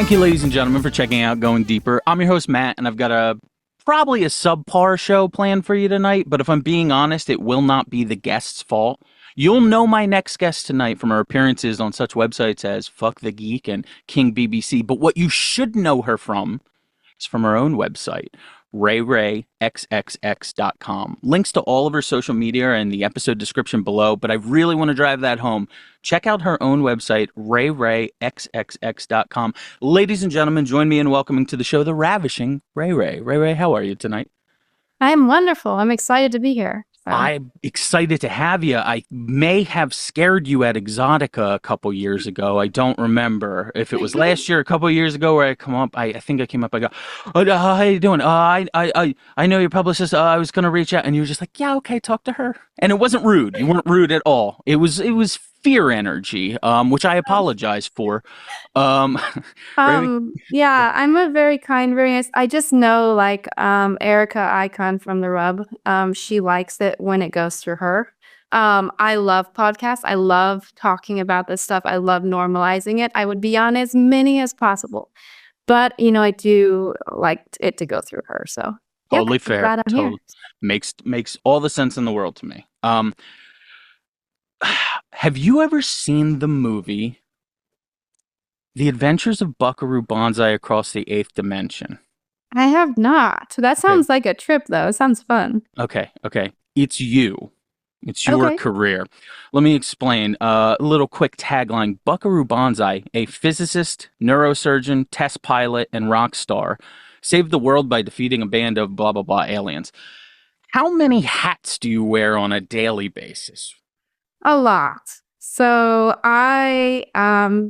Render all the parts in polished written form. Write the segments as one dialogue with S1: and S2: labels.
S1: Thank you, ladies and gentlemen, for checking out Going Deeper. I'm your host, Matt, and I've got probably a subpar show planned for you tonight, but if I'm being honest, it will not be the guest's fault. You'll know my next guest tonight from her appearances on such websites as Fuck the Geek and King BBC, but what you should know her from is from her own website, RayRayXXX.com. Links to all of her social media are in the episode description below, but I really want to drive that home. Check out her own website, RayRayXXX.com. Ladies and gentlemen, join me in welcoming to the show the ravishing Ray Ray. Ray Ray, how are you tonight?
S2: I'm wonderful. I'm excited to be here.
S1: I'm excited to have you. I may have scared you at Exotica a couple years ago. I don't remember if it was last year, a couple years ago, where I come up. I think I came up. I go, "Oh, how you doing? I know your publicist. I was going to reach out," and you were just like, "Yeah, okay, talk to her." And it wasn't rude. You weren't rude at all. It was fear energy, which I apologize for.
S2: Yeah, I'm a very kind, very nice. I just know Erica Icon from The Rub. She likes it when it goes through her. I love podcasts. I love talking about this stuff. I love normalizing it. I would be on as many as possible. But, I do like it to go through her. So
S1: totally fair. Totally. Makes all the sense in the world to me. Have you ever seen the movie The Adventures of Buckaroo Banzai Across the Eighth Dimension?
S2: I have not. That sounds like a trip, though. It sounds fun.
S1: Okay. It's you. It's your career. Let me explain. A little quick tagline. Buckaroo Banzai, a physicist, neurosurgeon, test pilot, and rock star, saved the world by defeating a band of blah, blah, blah aliens. How many hats do you wear on a daily basis?
S2: A lot. So I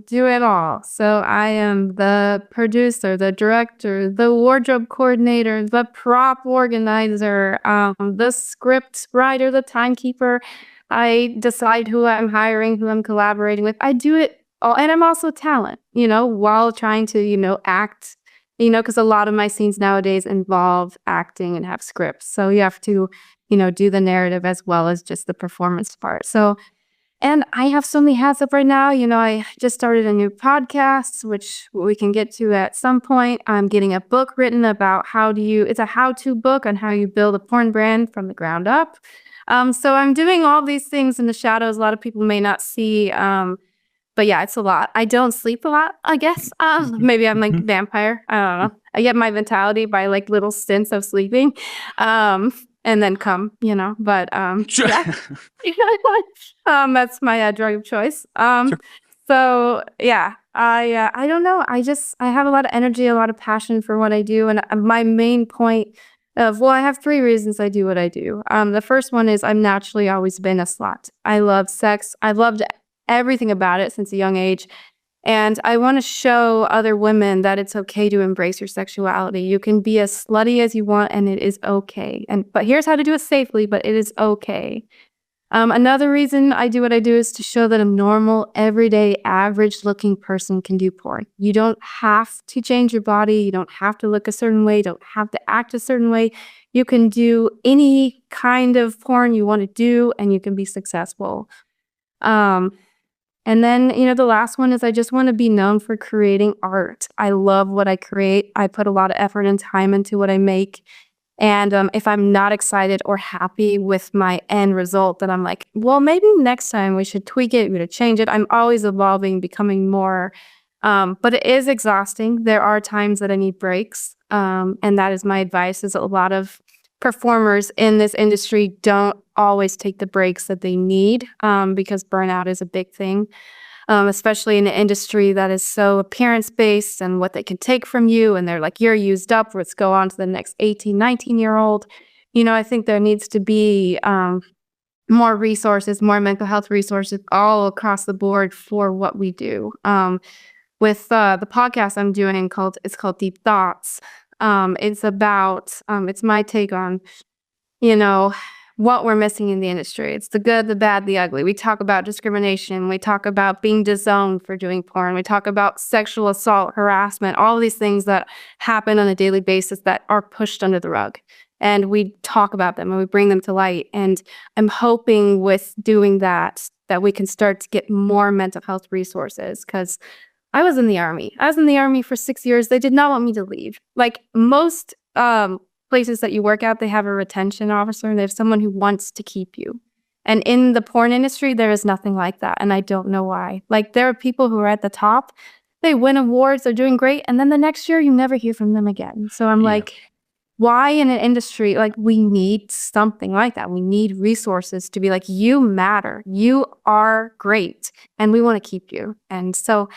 S2: do it all. So I am the producer, the director, the wardrobe coordinator, the prop organizer, the script writer, the timekeeper. I decide who I'm hiring, who I'm collaborating with. I do it all. And I'm also talent, while trying to, act, because a lot of my scenes nowadays involve acting and have scripts. So you have to, do the narrative as well as just the performance part. So, and I have so many hats up right now. I just started a new podcast, which we can get to at some point. I'm getting a book written about it's a how-to book on how you build a porn brand from the ground up. So I'm doing all these things in the shadows. A lot of people may not see, but yeah, it's a lot. I don't sleep a lot, I guess. Maybe I'm like a vampire. I don't know. I get my vitality by little stints of sleeping. And then come, but
S1: Sure.
S2: Yeah. That's my drug of choice.
S1: Sure.
S2: So yeah, I don't know. I have a lot of energy, a lot of passion for what I do, and my main point I have 3 reasons I do what I do. The first one is I'm naturally always been a slut. I love sex. I've loved everything about it since a young age. And I want to show other women that it's okay to embrace your sexuality. You can be as slutty as you want, and it is okay. But here's how to do it safely, but it is okay. Another reason I do what I do is to show that a normal, everyday, average-looking person can do porn. You don't have to change your body. You don't have to look a certain way. You don't have to act a certain way. You can do any kind of porn you want to do, and you can be successful. And then, the last one is I just want to be known for creating art. I love what I create. I put a lot of effort and time into what I make. And if I'm not excited or happy with my end result, then I'm like, well, maybe next time we should tweak it, we should change it. I'm always evolving, becoming more. But it is exhausting. There are times that I need breaks. And that is my advice, is a lot of performers in this industry don't always take the breaks that they need, because burnout is a big thing, especially in an industry that is so appearance-based and what they can take from you. And they're like, you're used up, let's go on to the next 18, 19-year-old. I think there needs to be more resources, more mental health resources all across the board for what we do. With the podcast I'm doing, it's called Deep Thoughts. It's about, it's my take on, what we're missing in the industry. It's the good, the bad, the ugly. We talk about discrimination. We talk about being disowned for doing porn. We talk about sexual assault, harassment, all of these things that happen on a daily basis that are pushed under the rug. And we talk about them and we bring them to light. And I'm hoping with doing that we can start to get more mental health resources, because I was in the army. I was in the army for 6 years. They did not want me to leave. Like most places that you work at, they have a retention officer and they have someone who wants to keep you. And in the porn industry, there is nothing like that. And I don't know why. Like there are people who are at the top, they win awards, they're doing great. And then the next year, you never hear from them again. So I'm
S1: Yeah.
S2: like, why in an industry like we need something like that? We need resources to be like, you matter, you are great, and we want to keep you. And so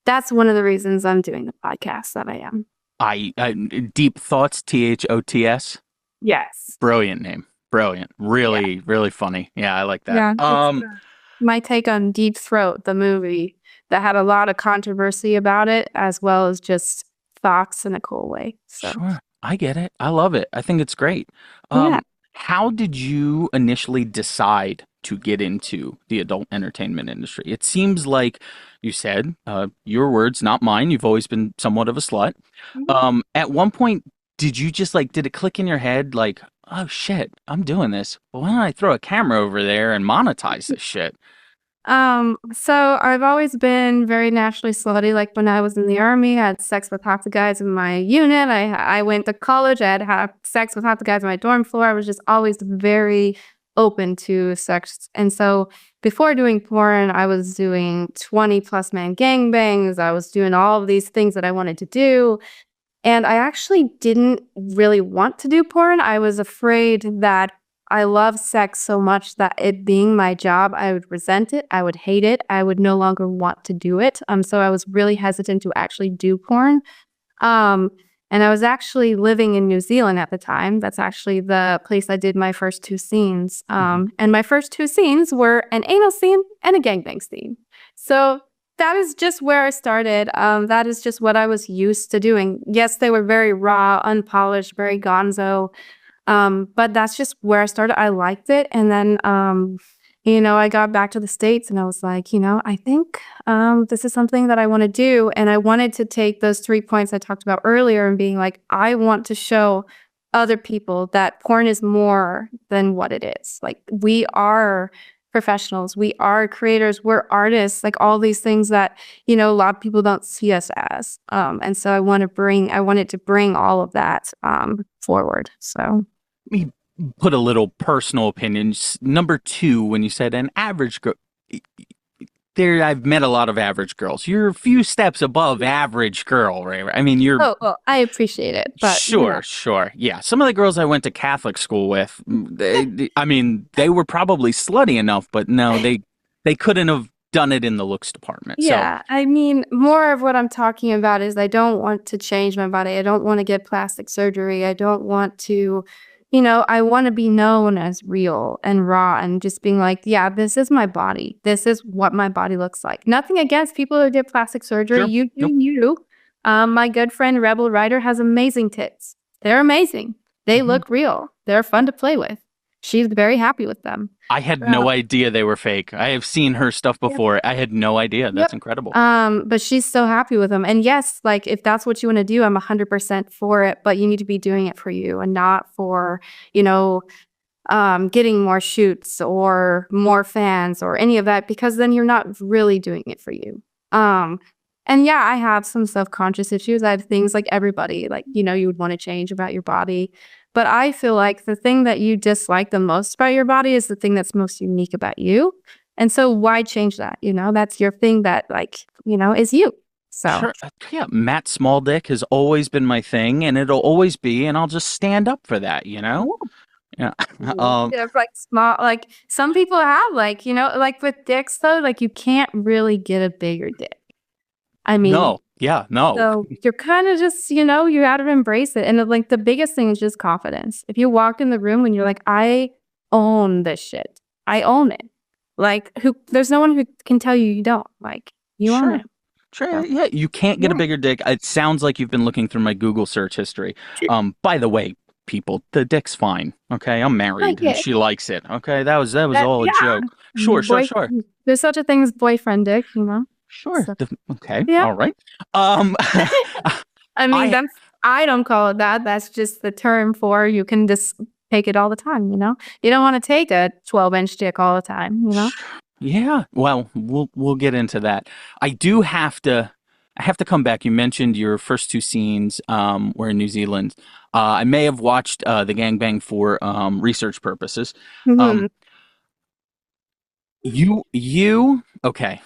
S2: that's one of the reasons I'm doing the podcast that I am.
S1: I Deep Thoughts, THOTS.
S2: Yes.
S1: Brilliant name. Brilliant.
S2: Yeah.
S1: Really, really funny. Yeah, I like that.
S2: Yeah. It's my take on Deep Throat, the movie that had a lot of controversy about it, as well as just thoughts in a cool way. So,
S1: Sure. I get it. I love it. I think it's great.
S2: yeah.
S1: How did you initially decide to get into the adult entertainment industry? It seems like you said, your words, not mine. You've always been somewhat of a slut. At one point, did you just like, did it click in your head like, oh shit, I'm doing this. Well, why don't I throw a camera over there and monetize this shit?
S2: So I've always been very naturally slutty. Like when I was in the army, I had sex with half the guys in my unit. I went to college. I had sex with half the guys on my dorm floor. I was just always very open to sex. And so before doing porn, I was doing 20 plus man gangbangs. I was doing all of these things that I wanted to do. And I actually didn't really want to do porn. I was afraid that I love sex so much that it being my job, I would resent it. I would hate it. I would no longer want to do it. So I was really hesitant to actually do porn. Um, and I was actually living in New Zealand at the time. That's actually the place I did my first two scenes.
S1: Mhm.
S2: And my first two scenes were an anal scene and a gangbang scene. So that is just where I started. That is just what I was used to doing. Yes, they were very raw, unpolished, very gonzo. But that's just where I started. I liked it. And then, I got back to the States and I was like, I think this is something that I want to do. And I wanted to take those 3 points I talked about earlier and being like, I want to show other people that porn is more than what it is. Like, we are professionals, we are creators, we're artists, like all these things that, a lot of people don't see us as. And so I wanted to bring all of that forward. So.
S1: Me put a little personal opinion. Number two, when you said an average girl, there I've met a lot of average girls. You're a few steps above average girl, right? I mean, you're
S2: Oh, well, I appreciate it, but
S1: sure, sure, yeah. Some of the girls I went to Catholic school with, I mean, they were probably slutty enough, but no, they couldn't have done it in the looks department. So
S2: yeah, I mean, more of what I'm talking about is I don't want to change my body. I don't want to get plastic surgery. I don't want to, I want to be known as real and raw and just being like, yeah, this is my body. This is what my body looks like. Nothing against people who get plastic surgery.
S1: sure,
S2: You do
S1: nope.
S2: you. My good friend Rebel Ryder has amazing tits. They're amazing. They
S1: Mhm.
S2: look real. They're fun to play with. She's very happy with them.
S1: I had
S2: Uh,
S1: no idea they were fake. I have seen her stuff before. I had no idea.
S2: Yep.
S1: That's incredible.
S2: But she's so happy with them. And yes, like if that's what you want to do, I'm 100% for it, but you need to be doing it for you and not for, you know, getting more shoots or more fans or any of that, because then you're not really doing it for you. Um, and yeah, I have some self-conscious issues. I have things like everybody, like, you would want to change about your body. But I feel like the thing that you dislike the most about your body is the thing that's most unique about you. And so why change that? That's your thing that is you. So
S1: Sure. Yeah, Matt Smalldick has always been my thing, and it'll always be, and I'll just stand up for that, you know? Yeah. Um,
S2: yeah, like small, like some people have like with dicks though, like you can't really get a bigger dick. I mean,
S1: no. Yeah, no.
S2: so you're kind of just, you got to embrace it. And like the biggest thing is just confidence. If you walk in the room and you're like, I own this shit. I own it. Like there's no one who can tell you you don't. Like you own
S1: Sure.
S2: it.
S1: Sure.
S2: So
S1: Yeah, you can't get a
S2: yeah.
S1: bigger dick. It sounds like you've been looking through my Google search history. By the way, people, the dick's fine. Okay, I'm
S2: Like
S1: married and
S2: it.
S1: she likes it. Okay, that was
S2: That
S1: all a
S2: yeah.
S1: joke. Sure, sure,
S2: Boy
S1: sure.
S2: there's such a thing as boyfriend dick.
S1: Sure.
S2: So
S1: Okay,
S2: yeah.
S1: all right. Um
S2: I mean,
S1: I
S2: I don't call it that. That's just the term for you can just take it all the time. You don't want to take a 12-inch dick all the time.
S1: yeah, well, we'll get into that. I do have to I have to come back. You mentioned your first two scenes were in New Zealand. I may have watched the gangbang for research purposes. Um,
S2: Mhm.
S1: okay,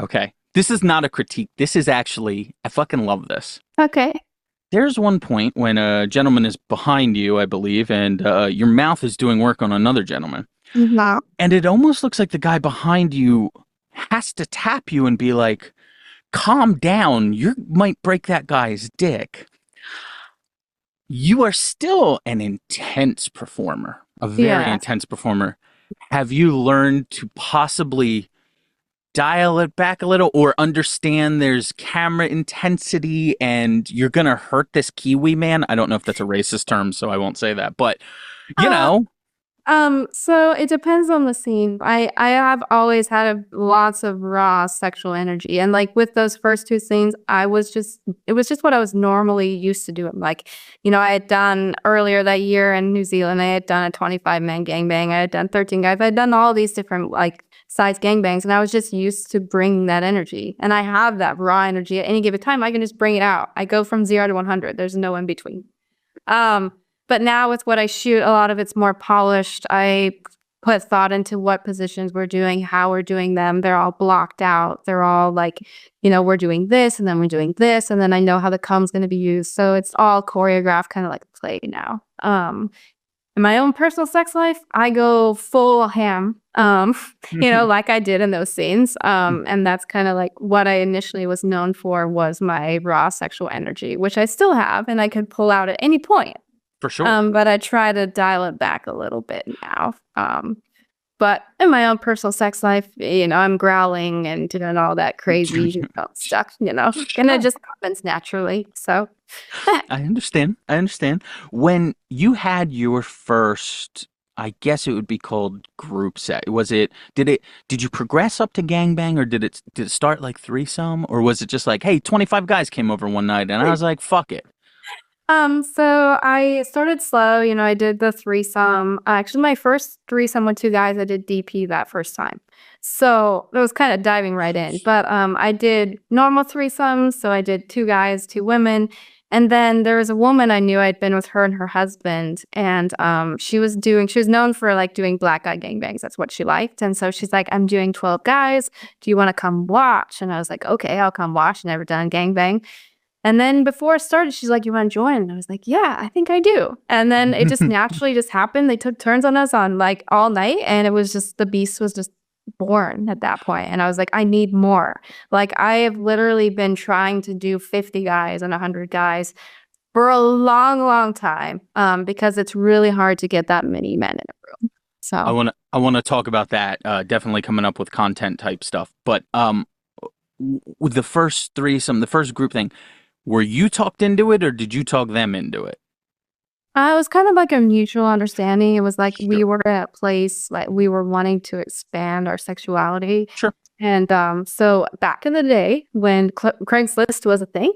S1: okay. This is not a critique. This is actually, I fucking love this.
S2: Okay.
S1: There's one point when a gentleman is behind you, I believe, and your mouth is doing work on another gentleman.
S2: No.
S1: And it almost looks like the guy behind you has to tap you and be like, calm down. You might break that guy's dick. You are still an intense performer, a very
S2: Yeah.
S1: intense performer. Have you learned to possibly dial it back a little or understand there's camera intensity and you're going to hurt this Kiwi man? I don't know if that's a racist term, so I won't say that. But, you
S2: Uh,
S1: know,
S2: so it depends on the scene. I have always had lots of raw sexual energy, and like with those first two scenes, it was just what I was normally used to doing. Like, I had done earlier that year in New Zealand, I had done a 25-man gangbang, I had done 13 guys, I had done all these different like size gangbangs, and I was just used to bringing that energy, and I have that raw energy at any given time. I can just bring it out. I go from 0 to 100. There's no in between. Um, but now with what I shoot, a lot of it's more polished. I put thought into what positions we're doing, how we're doing them. They're all blocked out. They're all like, we're doing this and then we're doing this, and then I know how the come's going to be used. So it's all choreographed, kind of like a play now. In my own personal sex life, I go full ham, like I did in those scenes. And that's kind of like what I initially was known for was my raw sexual energy, which I still have and I could pull out at any point.
S1: for sure.
S2: But I try to dial it back a little bit now. But in my own personal sex life, I'm growling and doing all that crazy stuff, and it
S1: Sure.
S2: just happens naturally. So,
S1: I understand. I understand. When you had your first, I guess it would be called group set. Did you progress up to gangbang or did it start like threesome or was it just like, hey, 25 guys came over one night and I was like, fuck it.
S2: so I started slow. I did the threesome. Actually, my first threesome with two guys, I did DP that first time. So it was kind of diving right in. But I did normal threesomes. So I did two guys, two women. And then there was a woman I knew. I'd been with her and her husband. And she was known for like doing black guy gangbangs. That's what she liked. And so she's like, I'm doing 12 guys. Do you want to come watch? And I was like, okay, I'll come watch. Never done gangbang. And then before it started, she's like, "You want to join?" And I was like, "Yeah, I think I do." And then it just naturally just happened. They took turns on us on like all night, and it was just the beast was just born at that point. And I was like, "I need more." Like I have literally been trying to do 50 guys and 100 guys for a long, long time, because it's really hard to get that many men in a room.
S1: I
S2: So
S1: want to I want to talk about that definitely coming up with content type stuff. But with the first threesome, the first group thing, were you talked into it or did you talk them into it?
S2: it was kind of like a mutual understanding. It was like we
S1: Sure.
S2: were at a place like we were wanting to expand our sexuality.
S1: Sure.
S2: And so back in the day when Craigslist was a thing,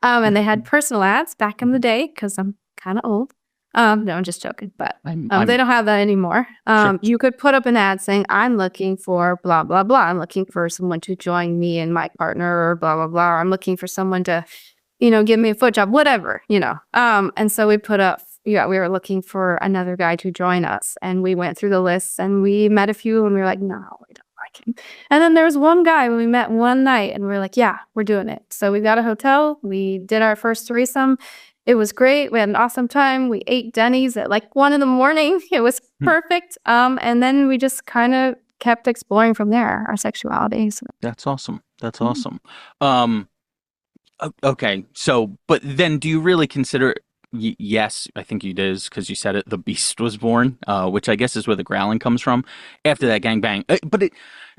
S2: and they had personal ads back in the day, because I'm kind of old. No, I'm just joking, but they
S1: I'm
S2: don't have that anymore.
S1: sure.
S2: You could put up an ad saying, "I'm looking for blah blah blah. I'm looking for someone to join me and my partner, or blah blah blah. Or I'm looking for someone to give me a foot job, whatever. And so we put up, yeah, we were looking for another guy to join us. And we went through the lists and we met a few and we were like, no, we don't like him. And then there was one guy we met one night and we were like, yeah, we're doing it. So we got a hotel. We did our first threesome. It was great. We had an awesome time. We ate Denny's at like 1 a.m. It was
S1: Hmm.
S2: perfect. And then we just kind of kept exploring from there, our sexuality. So,
S1: That's awesome. That's
S2: mm.
S1: awesome. Um, okay, so but then do you really consider yes, I think you did because you said it, the beast was born, which I guess is where the growling comes from after that gangbang.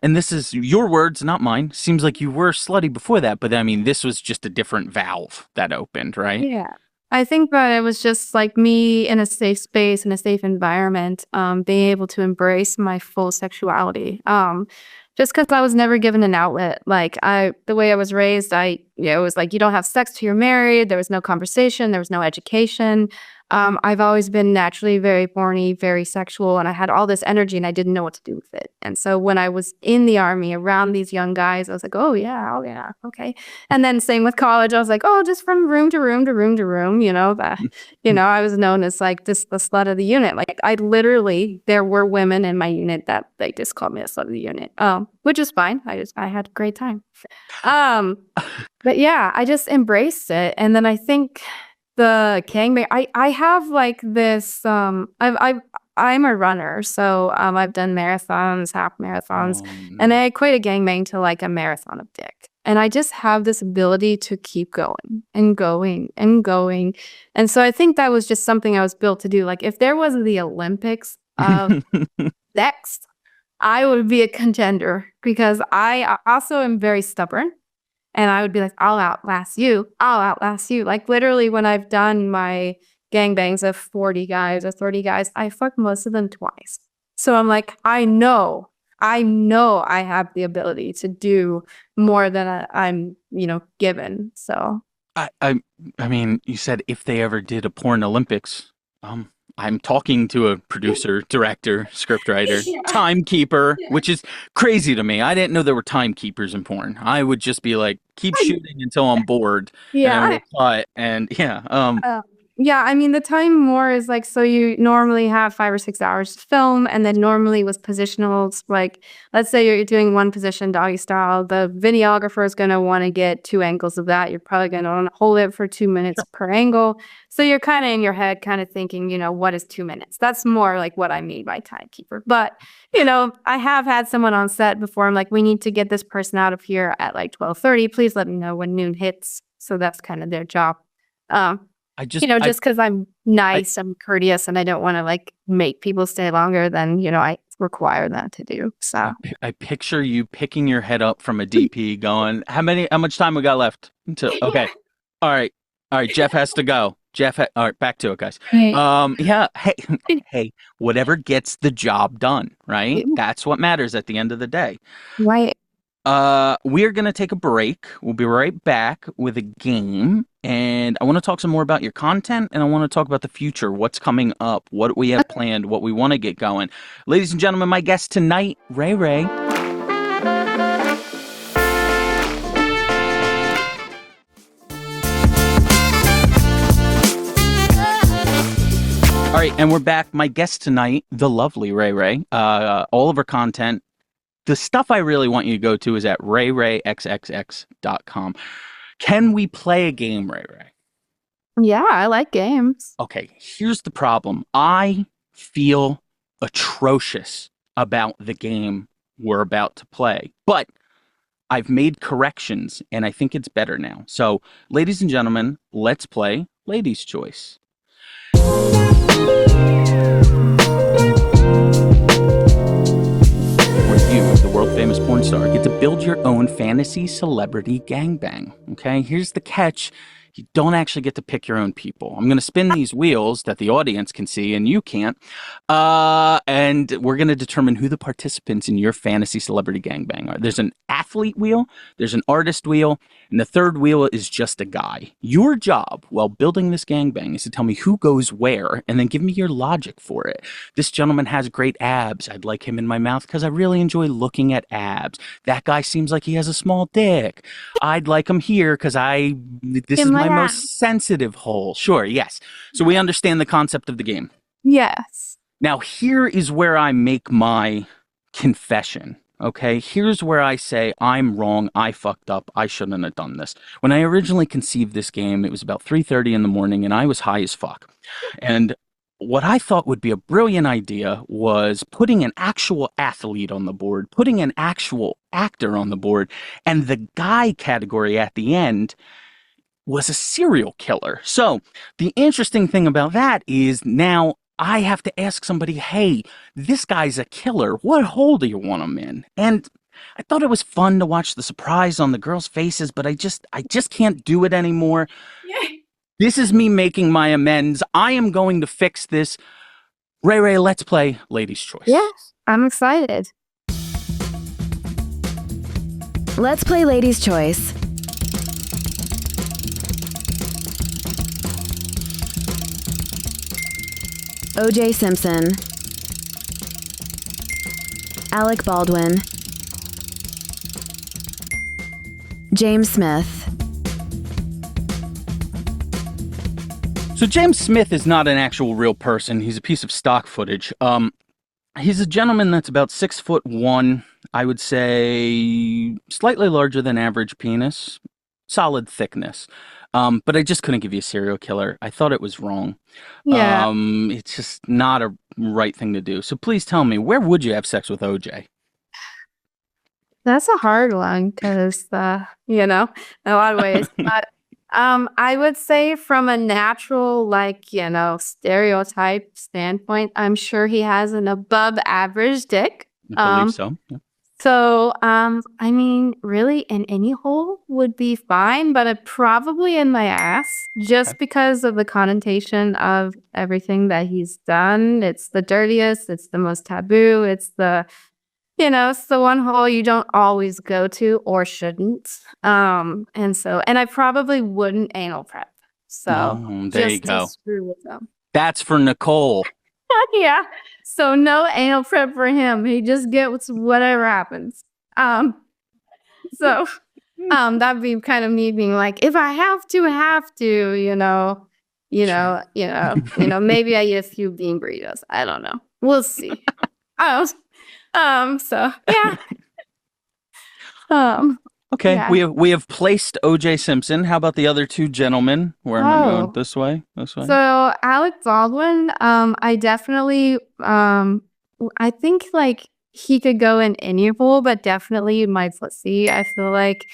S1: And this is your words, not mine. Seems like you were slutty before that, but I mean, this was just a different valve that opened, right?
S2: Yeah. I think that it was just like me in a safe space, in a safe environment, being able to embrace my full sexuality. Just because I was never given an outlet. The way I was raised, it was like, you don't have sex till you're married. There was no conversation. There was no education. I've always been naturally very horny, very sexual, and I had all this energy and I didn't know what to do with it. And so when I was in the Army around these young guys, I was like, oh yeah, okay. And then same with college, I was like, oh, just from room to room to room to room, I was known as like just the slut of the unit. Like there were women in my unit that they just called me the slut of the unit, which is fine. I had a great time. But yeah, I just embraced it. And then I think the gangbang, I have like this, I'm a runner, so I've done marathons, half marathons, and I equate a gangbang to like a marathon of dick. And I just have this ability to keep going and going and going. And so I think that was just something I was built to do. Like if there was the Olympics of sex, I would be a contender because I also am very stubborn. And I would be like, I'll outlast you. I'll outlast you. Like literally when I've done my gangbangs of 40 guys or 30 guys, I fucked most of them twice. So I'm like, I know I have the ability to do more than I'm, given. So
S1: I mean, you said if they ever did a porn Olympics, I'm talking to a producer, director, scriptwriter, timekeeper, which is crazy to me. I didn't know there were timekeepers in porn. I would just be like, keep shooting until I'm bored, and then we'll cut. And
S2: yeah, I mean, the time more is like, so you normally have 5 or 6 hours to film, and then normally with positionals, like, let's say you're doing one position doggy style, the videographer is going to want to get 2 angles of that. You're probably going to want to hold it for 2 minutes per angle. So you're kind of in your head kind of thinking, what is 2 minutes? That's more like what I mean by timekeeper. But, I have had someone on set before. I'm like, we need to get this person out of here at like 12:30. Please let me know when noon hits. So that's kind of their job. Just because I'm nice, I'm courteous, and I don't want to like make people stay longer than, I require that to do. So
S1: I picture you picking your head up from a DP going, how much time we got left? Okay. All right. Jeff has to go. All right, back to it, guys. Yeah. Hey, whatever gets the job done, right? That's what matters at the end of the day.
S2: Right.
S1: We're going to take a break. We'll be right back with a game. And I want to talk some more about your content, and I want to talk about the future, what's coming up, what we have planned, what we want to get going. Ladies and gentlemen, my guest tonight, Ray Ray. All right, and we're back. My guest tonight, the lovely Ray Ray. All of her content. The stuff I really want you to go to is at rayrayxxx.com. Can we play a game, Ray Ray?
S2: Yeah, I like games.
S1: Okay, here's the problem. I feel atrocious about the game we're about to play, but I've made corrections, and I think it's better now. So, ladies and gentlemen, let's play Ladies' Choice. You, the world-famous porn star, get to build your own fantasy celebrity gangbang. Okay, here's the catch. You don't actually get to pick your own people. I'm going to spin these wheels that the audience can see and you can't. And we're going to determine who the participants in your fantasy celebrity gangbang are. There's an athlete wheel, there's an artist wheel, and the third wheel is just a guy. Your job while building this gangbang is to tell me who goes where and then give me your logic for it. This gentleman has great abs. I'd like him in my mouth because I really enjoy looking at abs. That guy seems like he has a small dick. I'd like him here because this is my most sensitive hole. Sure, yes. So we understand the concept of the game.
S2: Yes.
S1: Now, here is where I make my confession. Okay, here's where I say I'm wrong. I fucked up. I shouldn't have done this. When I originally conceived this game, it was about 3:30 in the morning and I was high as fuck. And what I thought would be a brilliant idea was putting an actual athlete on the board, putting an actual actor on the board, and the guy category at the end was a serial killer. So the interesting thing about that is now I have to ask somebody, hey, this guy's a killer. What hole do you want him in? And I thought it was fun to watch the surprise on the girls' faces, but I just can't do it anymore. Yeah. This is me making my amends. I am going to fix this. Ray Ray, let's play Ladies' Choice.
S2: Yes, I'm excited.
S3: Let's play Ladies' Choice. O.J. Simpson, Alec Baldwin, James Smith.
S1: So James Smith is not an actual real person. He's a piece of stock footage. He's a gentleman that's about 6'1". I would say slightly larger than average penis, solid thickness. But I just couldn't give you a serial killer. I thought it was wrong.
S2: Yeah,
S1: It's just not a right thing to do. So please tell me, where would you have sex with OJ?
S2: that's a hard one because, in a lot of ways. But I would say from a natural, stereotype standpoint, I'm sure he has an above average dick.
S1: I believe so. Yeah.
S2: So, I mean, really, in any hole would be fine, but probably in my ass,
S1: Okay.
S2: just because of the connotation of everything that he's done. It's the dirtiest, it's the most taboo, it's the one hole you don't always go to or shouldn't. And I probably wouldn't anal prep. So,
S1: Oh, there you
S2: just to
S1: go.
S2: screw with them.
S1: That's for Nicole.
S2: Yeah. So no anal prep for him. He just gets whatever happens. So that'd be kind of me being like, if I have to, maybe I eat a few bean burritos. I don't know. We'll see. So yeah.
S1: Okay,
S2: Yeah.
S1: we have placed O.J. Simpson. How about the other two gentlemen? Where am I going?
S2: Oh.
S1: This way? This way?
S2: So Alec Baldwin, I definitely, I think like he could go in any role, but definitely my pussy. I feel like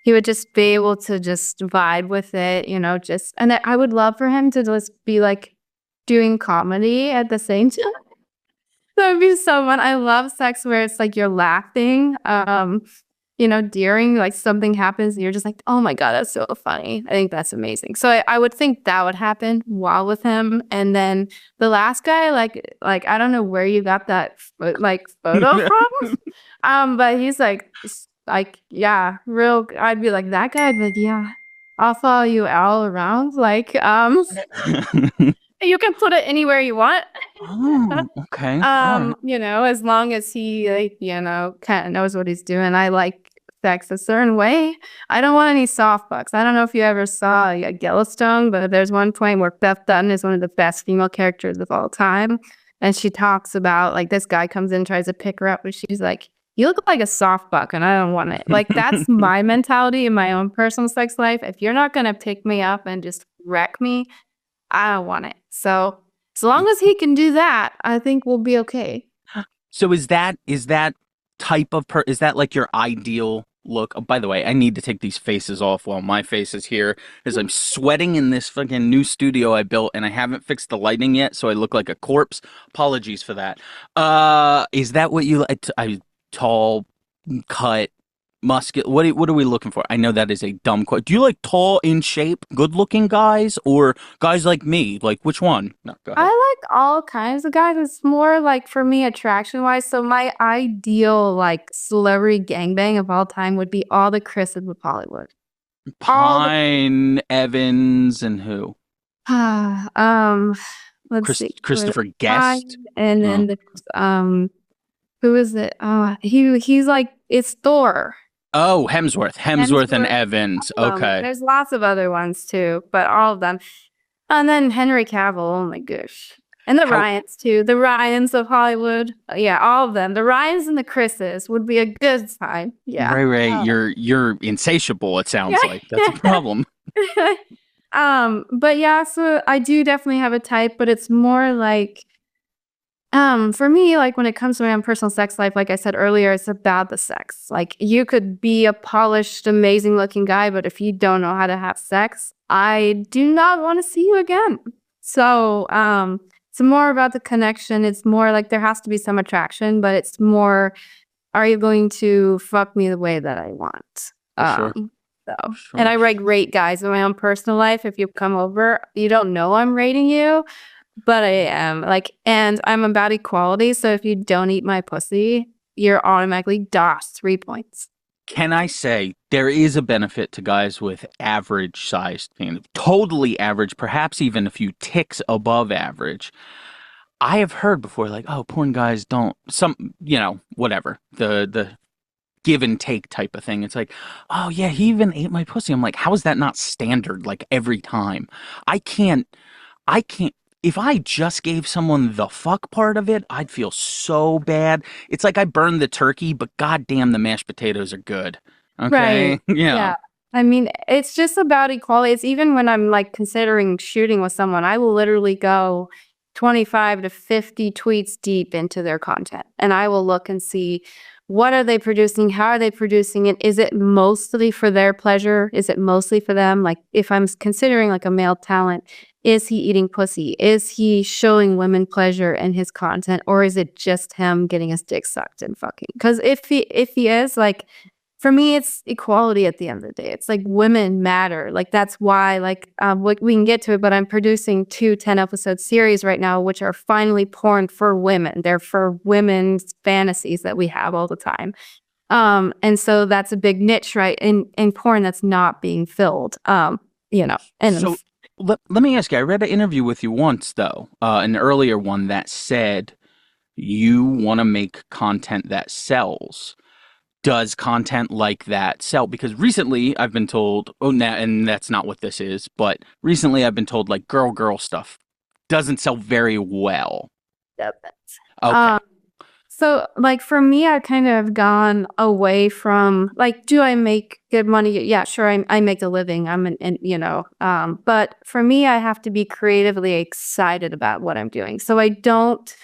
S2: he would just be able to just vibe with it, and I would love for him to just be like doing comedy at the same time. That would be so fun. I love sex where it's like you're laughing. During like something happens and you're just like, oh my God, that's so funny. I think that's amazing. So I would think that would happen while with him. And then the last guy, I don't know where you got that photo from. But he's yeah, real. I'd be like that guy. I'd be like, yeah, I'll follow you all around. You can put it anywhere you want.
S1: Oh, okay. All right.
S2: As long as he kind of knows what he's doing. I like sex a certain way. I don't want any soft fucks. I don't know if you ever saw Yellowstone, but there's one point where Beth Dunn is one of the best female characters of all time. And she talks about like this guy comes in, tries to pick her up, and she's like, you look like a soft fuck and I don't want it. Like that's my mentality in my own personal sex life. If you're not gonna pick me up and just wreck me, I don't want it. So as long as he can do that, I think we'll be okay.
S1: So is that type of is that like your ideal look? Oh, by the way, I need to take these faces off while my face is here as I'm sweating in this fucking new studio I built and I haven't fixed the lighting yet, so I look like a corpse. Apologies for that. Is that what you like? Tall, cut, muscular? What are we looking for? I know that is a dumb question. Do you like tall, in shape, good-looking guys, or guys like me? Like which one? No, go ahead.
S2: I like all kinds of guys. It's more like for me attraction-wise. So my ideal like celebrity gangbang of all time would be all the Chris's of Hollywood.
S1: Pine, Evans, and who?
S2: Let's see.
S1: Christopher
S2: Pine,
S1: Guest.
S2: and then who is it? He's like it's Thor.
S1: Oh, Hemsworth and Evans. Okay.
S2: There's lots of other ones too, but all of them. And then Henry Cavill. Oh my gosh. And the Ryans too. The Ryans of Hollywood. Yeah, all of them. The Ryans and the Chris's would be a good time. Yeah.
S1: Right. You're insatiable, it sounds like. That's a problem.
S2: But yeah, so I do definitely have a type, but it's more like for me, like when it comes to my own personal sex life, like I said earlier, it's about the sex. Like you could be a polished, amazing looking guy, but if you don't know how to have sex, I do not want to see you again. So it's more about the connection. It's more like there has to be some attraction, but it's more, are you going to fuck me the way that I want?
S1: Sure.
S2: Sure. And I rate guys in my own personal life. If you come over, you don't know I'm rating you. But I am and I'm about equality. So if you don't eat my pussy, you're automatically DOS 3 points.
S1: Can I say there is a benefit to guys with average sized penis, totally average, perhaps even a few ticks above average. I have heard before, like, oh, porn guys don't whatever the give and take type of thing. It's like, oh yeah, he even ate my pussy. I'm like, how is that not standard? Like every time, I can't, I can't. If I just gave someone the fuck part of it, I'd feel so bad. It's like I burned the turkey, but goddamn, the mashed potatoes are good. Okay,
S2: Right.
S1: yeah.
S2: Yeah. I mean, it's just about equality. It's even when I'm like considering shooting with someone, I will literally go 25 to 50 tweets deep into their content. And I will look and see what are they producing? How are they producing it? Is it mostly for their pleasure? Is it mostly for them? Like if I'm considering like a male talent, is he eating pussy? Is he showing women pleasure in his content? Or is it just him getting his dick sucked and fucking? Because if he is like for me, it's equality at the end of the day. It's like women matter. Like that's why, like, we can get to it, but I'm producing 2 10-episode series right now, which are finally porn for women. They're for women's fantasies that we have all the time. And so that's a big niche, right? In porn that's not being filled. And
S1: So let me ask you. I read an interview with you once, though, an earlier one that said you want to make content that sells. Does content like that sell? Because recently I've been told, and that's not what this is, but recently I've been told like girl stuff doesn't sell very well. Okay.
S2: um, so like for me, I kind of gone away from like, do I make good money? Yeah, sure. I make a living. But for me, I have to be creatively excited about what I'm doing. So I don't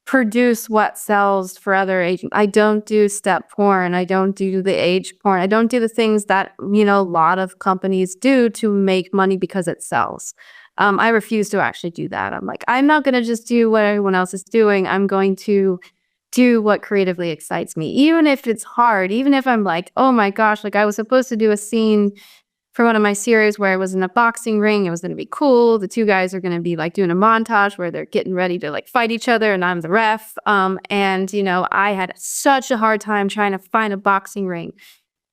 S2: produce what sells for other agents. I don't do step porn. I don't do the age porn. I don't do the things that, a lot of companies do to make money because it sells. I refuse to actually do that. I'm like, I'm not going to just do what everyone else is doing. I'm going to do what creatively excites me, even if it's hard, even if I'm like, oh my gosh, like I was supposed to do a scene for one of my series where I was in a boxing ring. It was going to be cool. The 2 guys are going to be like doing a montage where they're getting ready to like fight each other and I'm the ref. I had such a hard time trying to find a boxing ring.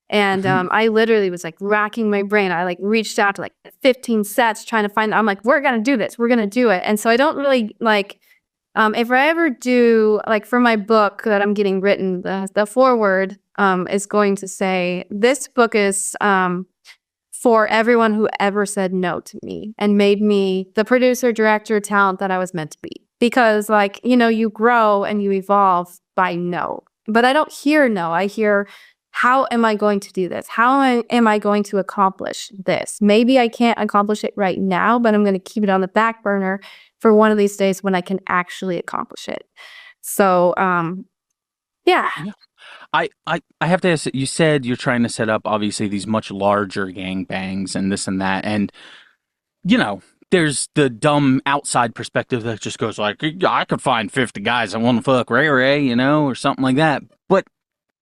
S2: And I literally was like racking my brain. I like reached out to like 15 sets trying to find, I'm like, we're going to do this. We're going to do it. And so I don't really like, if I ever do, like for my book that I'm getting written, the foreword is going to say, this book is for everyone who ever said no to me and made me the producer, director, talent that I was meant to be. Because like, you grow and you evolve by no. But I don't hear no. I hear, how am I going to do this? Am I going to accomplish this? Maybe I can't accomplish it right now, but I'm going to keep it on the back burner for one of these days when I can actually accomplish it. So, yeah.
S1: I have to ask, you said you're trying to set up obviously these much larger gangbangs and this and that, and there's the dumb outside perspective that just goes like, "Yeah, I could find 50 guys I want to fuck Ray, or something like that. But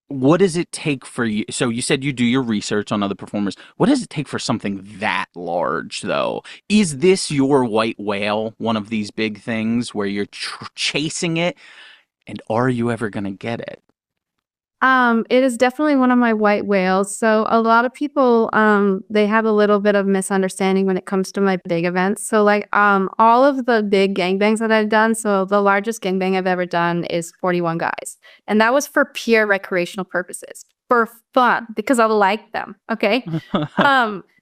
S1: what does it take for you? So you said you do your research on other performers. What does it take for something that large, though? Is this your white whale, one of these big things where you're chasing it, and are you ever going to get it?
S2: It is definitely one of my white whales. So a lot of people, they have a little bit of misunderstanding when it comes to my big events. So like, all of the big gangbangs that I've done. So the largest gangbang I've ever done is 41 guys. And that was for pure recreational purposes, for fun, because I like them. Okay.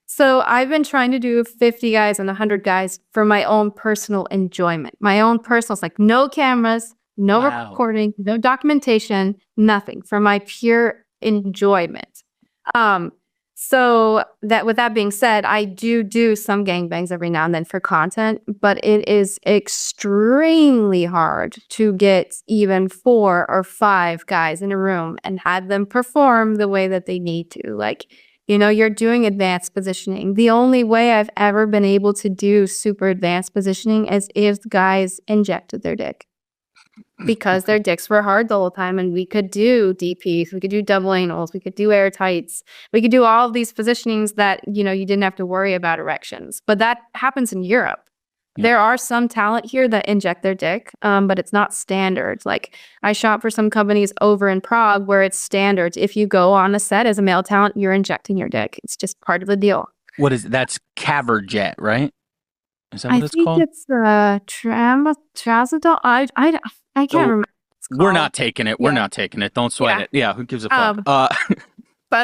S2: So I've been trying to do 50 guys and 100 guys for my own personal enjoyment, my own personal, it's like no cameras, no
S1: Wow.
S2: recording, no documentation, nothing, for my pure enjoyment. So that with that being said, I do some gangbangs every now and then for content, but it is extremely hard to get even 4 or 5 guys in a room and have them perform the way that they need to. Like, you're doing advanced positioning. The only way I've ever been able to do super advanced positioning is if guys injected their dick, because their dicks were hard the whole time, and we could do DPs, we could do double anals, we could do air tights, we could do all of these positionings that, you didn't have to worry about erections. But that happens in Europe.
S1: Yeah.
S2: There are some talent here that inject their dick, but it's not standard. Like I shot for some companies over in Prague where it's standard. If you go on a set as a male talent, you're injecting your dick. It's just part of the deal.
S1: What is it? That's Caverjet, right? Is that
S2: I
S1: what it's
S2: think
S1: called?
S2: it's trazodone. I can't
S1: Oh,
S2: remember what it's
S1: we're
S2: called.
S1: not taking it. We're
S2: Yeah,
S1: not taking it. Don't sweat
S2: yeah.
S1: it. Yeah, who gives a fuck?
S2: Um, but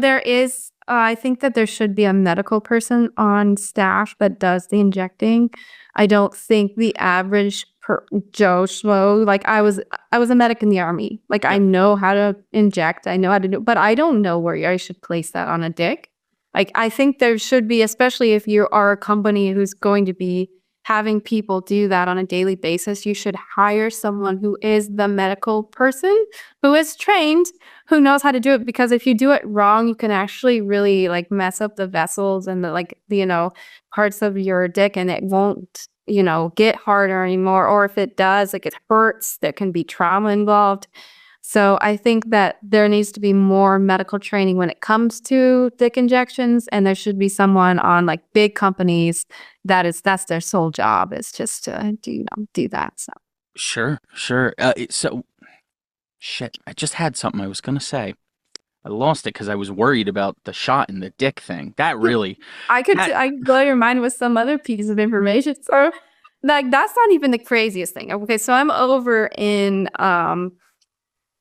S2: there is. I think that there should be a medical person on staff that does the injecting. I don't think the average Joe Schmo. Like I was a medic in the army. Like I
S1: Yeah,
S2: know how to inject. I know how to do, but I don't know where I should place that on a dick. Like I think there should be, especially if you are a company who's going to be having people do that on a daily basis, you should hire someone who is the medical person, who is trained, who knows how to do it. Because if you do it wrong, you can actually really like mess up the vessels and the parts of your dick, and it won't get harder anymore. Or if it does, like it hurts, there can be trauma involved. So I think that there needs to be more medical training when it comes to dick injections, and there should be someone on like big companies that's their sole job, is just to do that. So
S1: sure, sure. So shit, I just had something I was gonna say. I lost it because I was worried about the shot in the dick thing. That really, that,
S2: I could blow your mind with some other piece of information. So like that's not even the craziest thing. Okay, so I'm over in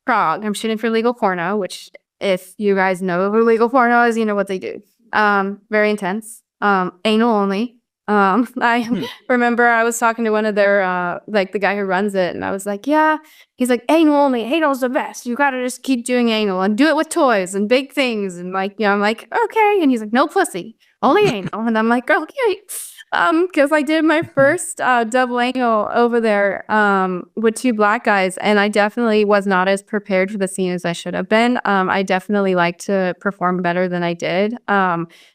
S2: Prague. I'm shooting for legal porno, which if you guys know who legal porno is, you know what they do. Very intense. Anal only. I
S1: hmm,
S2: remember I was talking to one of their like the guy who runs it, and I was like, yeah. He's like, anal only. Anal's the best. You gotta just keep doing anal and do it with toys and big things. And like, I'm like, okay. And he's like, no pussy, only anal. And I'm like, okay. Because I did my first double angle over there with two black guys, and I definitely was not as prepared for the scene as I should have been. I definitely like to perform better than I did.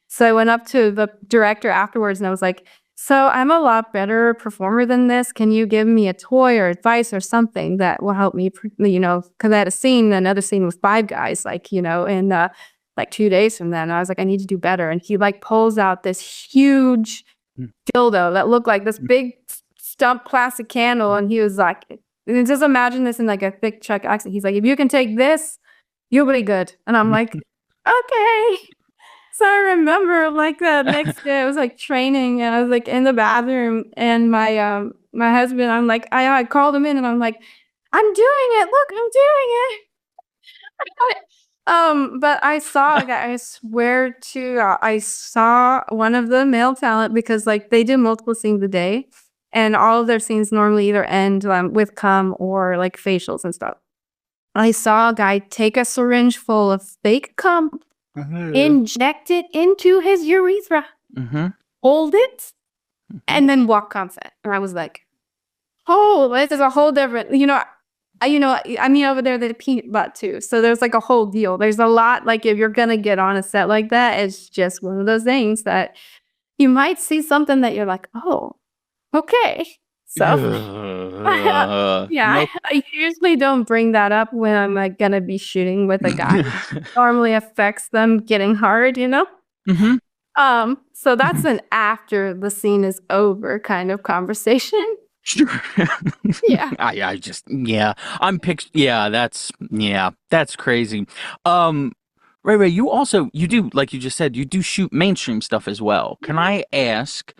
S2: So I went up to the director afterwards, and I was like, so I'm a lot better performer than this. Can you give me a toy or advice or something that will help me, because I had another scene with five guys, in like 2 days from then. And I was like, I need to do better. And he like pulls out this huge
S1: hmm,
S2: dildo that looked like this big stump plastic candle. And he was like, and just imagine this in like a thick Czech accent. He's like, if you can take this, you'll be good. And I'm like, okay. So I remember like the next day I was like training, and I was like in the bathroom, and my husband, I'm like, I called him in, and I'm like, I'm doing it. Look, I'm doing it. But I saw a guy, I swear to God, I saw one of the male talent, because like they do multiple scenes a day, and all of their scenes normally either end with cum or like facials and stuff. I saw a guy take a syringe full of fake cum, inject it into his urethra,
S1: hmm,
S2: hold it,
S1: hmm.
S2: and then walk on set. And I was like, oh, this is a whole different, I mean, over there, they peanut butt too. So there's like a whole deal. There's a lot, like if you're going to get on a set like that, it's just one of those things that you might see something that you're like, oh, okay. So yeah,
S1: Nope.
S2: I usually don't bring that up when I'm like going to be shooting with a guy. Normally affects them getting hard.
S1: hmm.
S2: So that's an after the scene is over kind of conversation.
S1: Sure.
S2: Yeah.
S1: I just, yeah, that's crazy. Um, Ray, you do, like you just said, you do shoot mainstream stuff as well. Can
S2: Mhm.
S1: I ask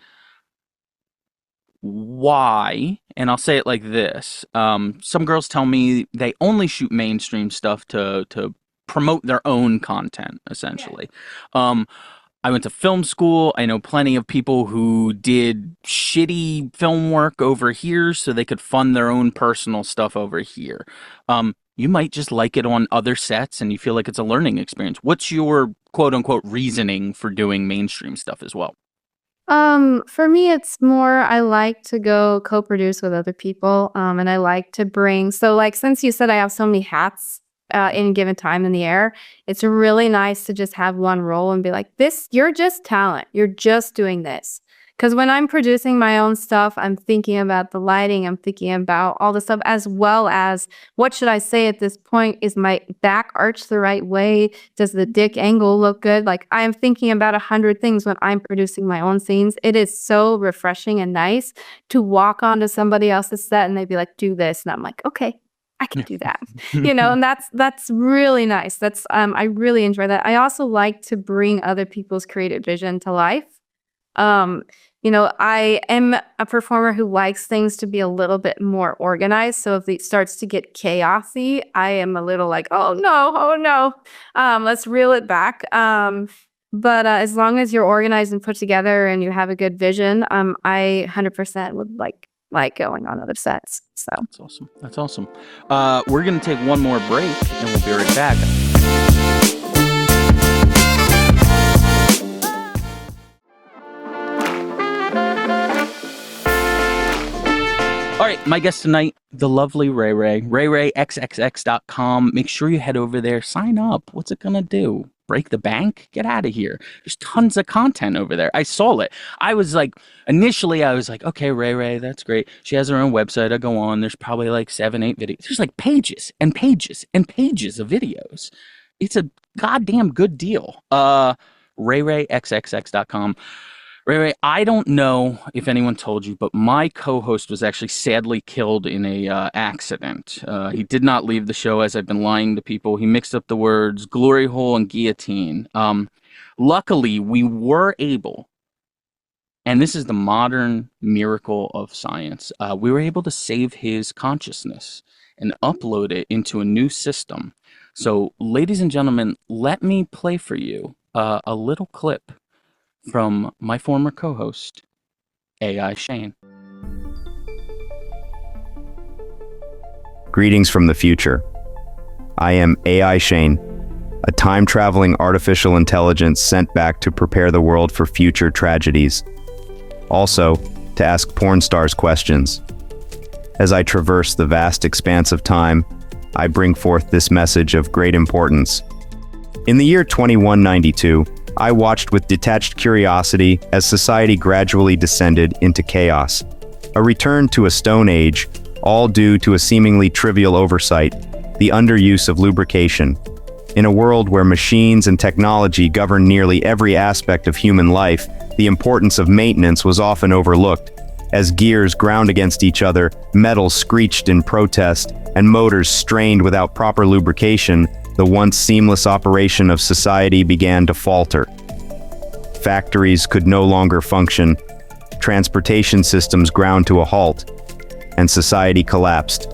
S1: why? And I'll say it like this. Some girls tell me they only shoot mainstream stuff to promote their own content,
S2: Yeah.
S1: essentially. Um, I went to film school. I know plenty of people who did shitty film work over here so they could fund their own personal stuff over here. You might just like it on other sets and you feel like it's a learning experience. What's your quote unquote reasoning for doing mainstream stuff as well?
S2: For me, it's more I like to go co-produce with other people. And I like to bring, so like since you said I have so many hats in given time in the air, it's really nice to just have one role and be like, this, you're just talent. You're just doing this. Because when I'm producing my own stuff, I'm thinking about the lighting, I'm thinking about all the stuff, as well as what should I say at this point? Is my back arched the right way? Does the dick angle look good? Like I am thinking about 100 things when I'm producing my own scenes. It is so refreshing and nice to walk onto somebody else's set and they'd be like, do this. And I'm like, okay, I can do that. And that's really nice. That's I really enjoy that. I also like to bring other people's creative vision to life. I am a performer who likes things to be a little bit more organized. So if it starts to get chaosy, I am a little like, oh no, let's reel it back. But as long as you're organized and put together and you have a good vision, I 100% would like going on other sets. So
S1: That's awesome. That's awesome. We're going to take one more break and we'll be right back. All right, my guest tonight, the lovely Ray Ray. RayRayXXX.com. Make sure you head over there. Sign up. What's it going to do? Break the bank? Get out of here. There's tons of content over there. I saw it. Initially I was like, okay, Ray Ray, that's great. She has her own website. I go on. There's probably like 7, 8 videos. There's like pages and pages and pages of videos. It's a goddamn good deal. RayRayXXX.com. Ray, I don't know if anyone told you, but my co-host was actually sadly killed in a accident. He did not leave the show, as I've been lying to people. He mixed up the words glory hole and guillotine. Luckily, we were able, and this is the modern miracle of science, we were able to save his consciousness and upload it into a new system. So, ladies and gentlemen, let me play for you a little clip from my former co-host, AI Shane.
S4: Greetings from the future. I am AI Shane, a time-traveling artificial intelligence sent back to prepare the world for future tragedies. Also, to ask porn stars questions. As I traverse the vast expanse of time, I bring forth this message of great importance. In the year 2192, I watched with detached curiosity as society gradually descended into chaos. A return to a stone age, all due to a seemingly trivial oversight, the underuse of lubrication. In a world where machines and technology govern nearly every aspect of human life, the importance of maintenance was often overlooked. As gears ground against each other, metals screeched in protest, and motors strained without proper lubrication, the once seamless operation of society began to falter. Factories could no longer function, transportation systems ground to a halt, and society collapsed,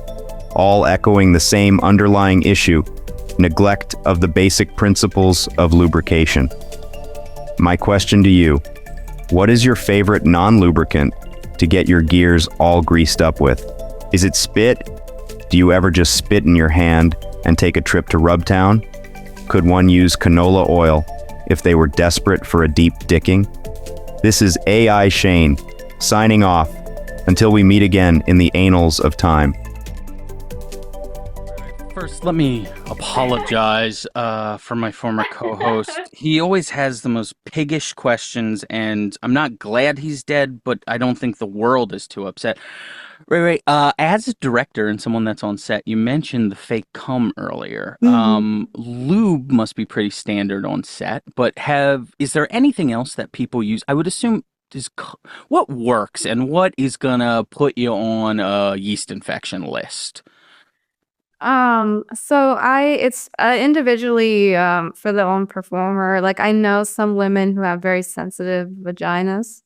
S4: all echoing the same underlying issue: neglect of the basic principles of lubrication. My question to you: what is your favorite non-lubricant to get your gears all greased up with? Is it spit? Do you ever just spit in your hand and take a trip to Rubtown? Could one use canola oil if they were desperate for a deep dicking? This is AI Shane, signing off until we meet again in the annals of time.
S1: First, let me apologize for my former co-host. He always has the most piggish questions, and I'm not glad he's dead, but I don't think the world is too upset. Ray, as a director and someone that's on set, you mentioned the fake cum earlier. Lube must be pretty standard on set, but is there anything else that people use? I would assume what works and what is gonna put you on a yeast infection list?
S2: It's individually for the own performer. Like I know some women who have very sensitive vaginas.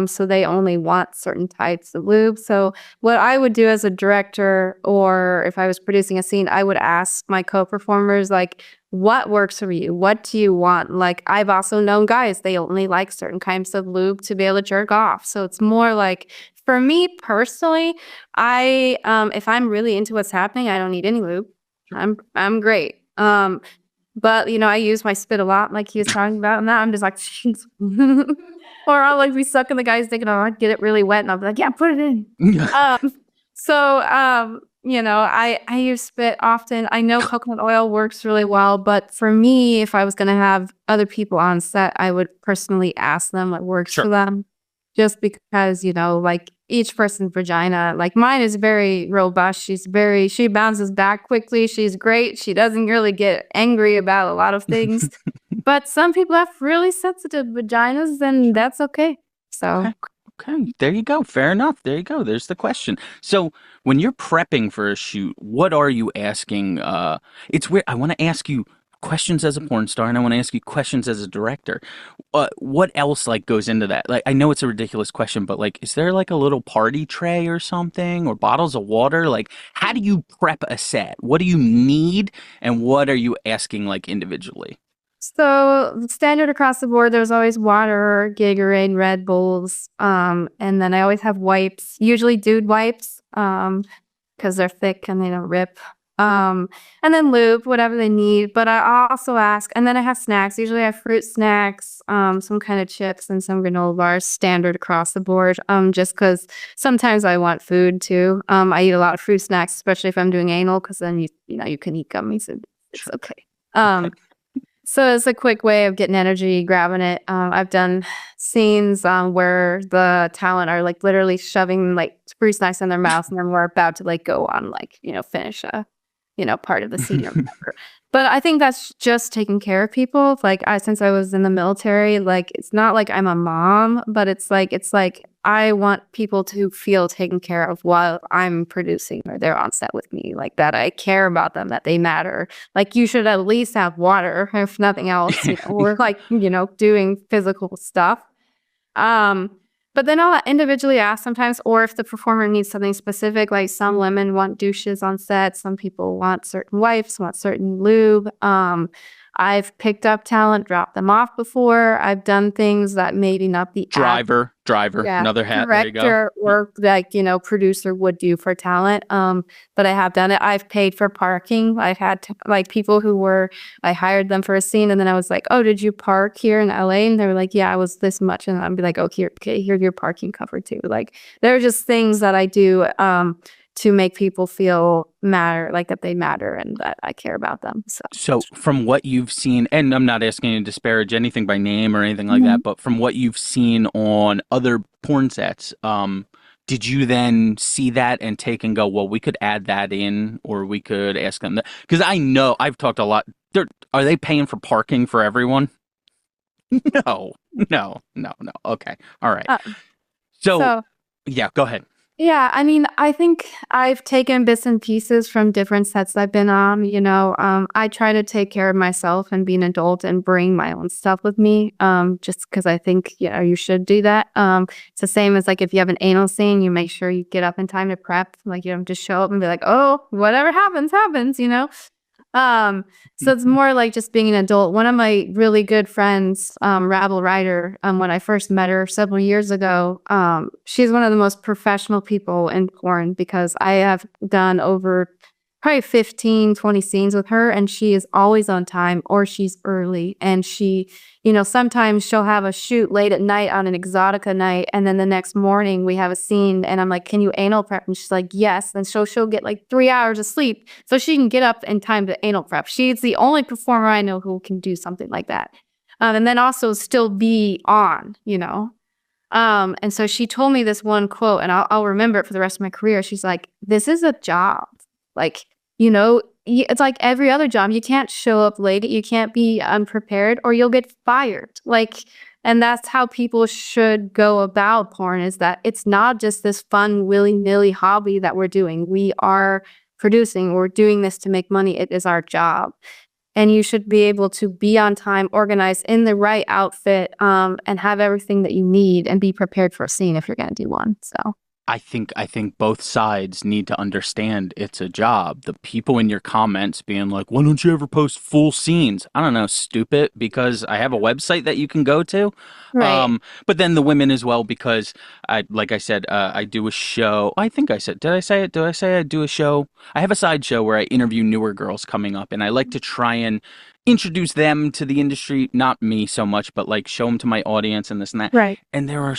S2: So they only want certain types of lube. So what I would do as a director, or if I was producing a scene, I would ask my co-performers, like, what works for you? What do you want? Like, I've also known guys, they only like certain kinds of lube to be able to jerk off. So it's more like, for me personally, if I'm really into what's happening, I don't need any lube. I'm great. But I use my spit a lot, like he was talking about, and now I'm just like, or I'll like be sucking the guy's dick and I'll get it really wet, and I'll be like, yeah, put it in. I use spit often. I know coconut oil works really well, but for me, if I was gonna have other people on set, I would personally ask them what works for them, just because like each person's vagina, like mine is very robust. She bounces back quickly. She's great. She doesn't really get angry about a lot of things. But some people have really sensitive vaginas, and that's okay. So
S1: Okay, there you go. Fair enough. There you go. There's the question. So when you're prepping for a shoot, what are you asking? It's weird. I want to ask you questions as a porn star, and I want to ask you questions as a director. What else like goes into that? Like, I know it's a ridiculous question, but like, is there like a little party tray or something, or bottles of water? Like, how do you prep a set? What do you need, and what are you asking like individually?
S2: So standard across the board, there's always water, Gatorade, Red Bulls, and then I always have wipes, usually dude wipes, because they're thick and they don't rip. And then lube, whatever they need. But I also ask, and then I have snacks. Usually I have fruit snacks, some kind of chips, and some granola bars, standard across the board. Just because sometimes I want food too. I eat a lot of fruit snacks, especially if I'm doing anal, because then you can eat gummies and it's okay.
S1: Okay.
S2: So it's a quick way of getting energy, grabbing it. I've done scenes where the talent are like literally shoving like fruit snacks in their mouth, and then we're about to like go on like finish a part of the scene or whatever. But I think that's just taking care of people. Like since I was in the military, like it's not like I'm a mom, but it's like I want people to feel taken care of while I'm producing or they're on set with me. Like that I care about them, that they matter. Like you should at least have water, if nothing else, or like, doing physical stuff. But then I'll individually ask sometimes, or if the performer needs something specific, like some women want douches on set, some people want certain wipes, want certain lube. I've picked up talent, dropped them off before. I've done things that maybe not the
S1: Driver,
S2: yeah,
S1: another hat. There you go.
S2: director or like, producer would do for talent. But I have done it. I've paid for parking. I've had like people I hired them for a scene, and then I was like, oh, did you park here in LA? And they were like, yeah, I was this much. And I'd be like, oh, here's your parking covered too. Like there are just things that I do to make people feel like that they matter and that I care about them.
S1: So from what you've seen, and I'm not asking you to disparage anything by name or anything like that, but from what you've seen on other porn sets, did you then see that and take and go, well, we could add that in, or we could ask them that? Because I know I've talked a lot. Are they paying for parking for everyone? No. Okay. All right. So yeah, go ahead.
S2: Yeah, I mean, I think I've taken bits and pieces from different sets I've been on. I try to take care of myself and be an adult and bring my own stuff with me, just because I think, you should do that. It's the same as like if you have an anal scene, you make sure you get up in time to prep. Like, you don't just show up and be like, oh, whatever happens, happens. So it's more like just being an adult. One of my really good friends, Rabble Ryder, when I first met her several years ago, she's one of the most professional people in porn because I have done over probably 15, 20 scenes with her, and she is always on time or she's early. And she, sometimes she'll have a shoot late at night on an Exotica night, and then the next morning we have a scene, and I'm like, can you anal prep? And she's like, yes. And so she'll get like 3 hours of sleep so she can get up in time to anal prep. She's the only performer I know who can do something like that. And then also still be on. And so she told me this one quote, and I'll remember it for the rest of my career. She's like, this is a job. Like, it's like every other job. You can't show up late. You can't be unprepared or you'll get fired. Like, and that's how people should go about porn, is that it's not just this fun, willy-nilly hobby that we're doing. We are producing. We're doing this to make money. It is our job. And you should be able to be on time, organized in the right outfit, and have everything that you need and be prepared for a scene if you're going to do one. So
S1: I think both sides need to understand it's a job. The people in your comments being like, why don't you ever post full scenes? I don't know, stupid, because I have a website that you can go to.
S2: Right.
S1: But then the women as well, because like I said, I do a show. I think I said, did I say it? Did I say I do a show? I have a side show where I interview newer girls coming up, and I like to try and introduce them to the industry, not me so much, but like show them to my audience and this and that.
S2: Right.
S1: And there are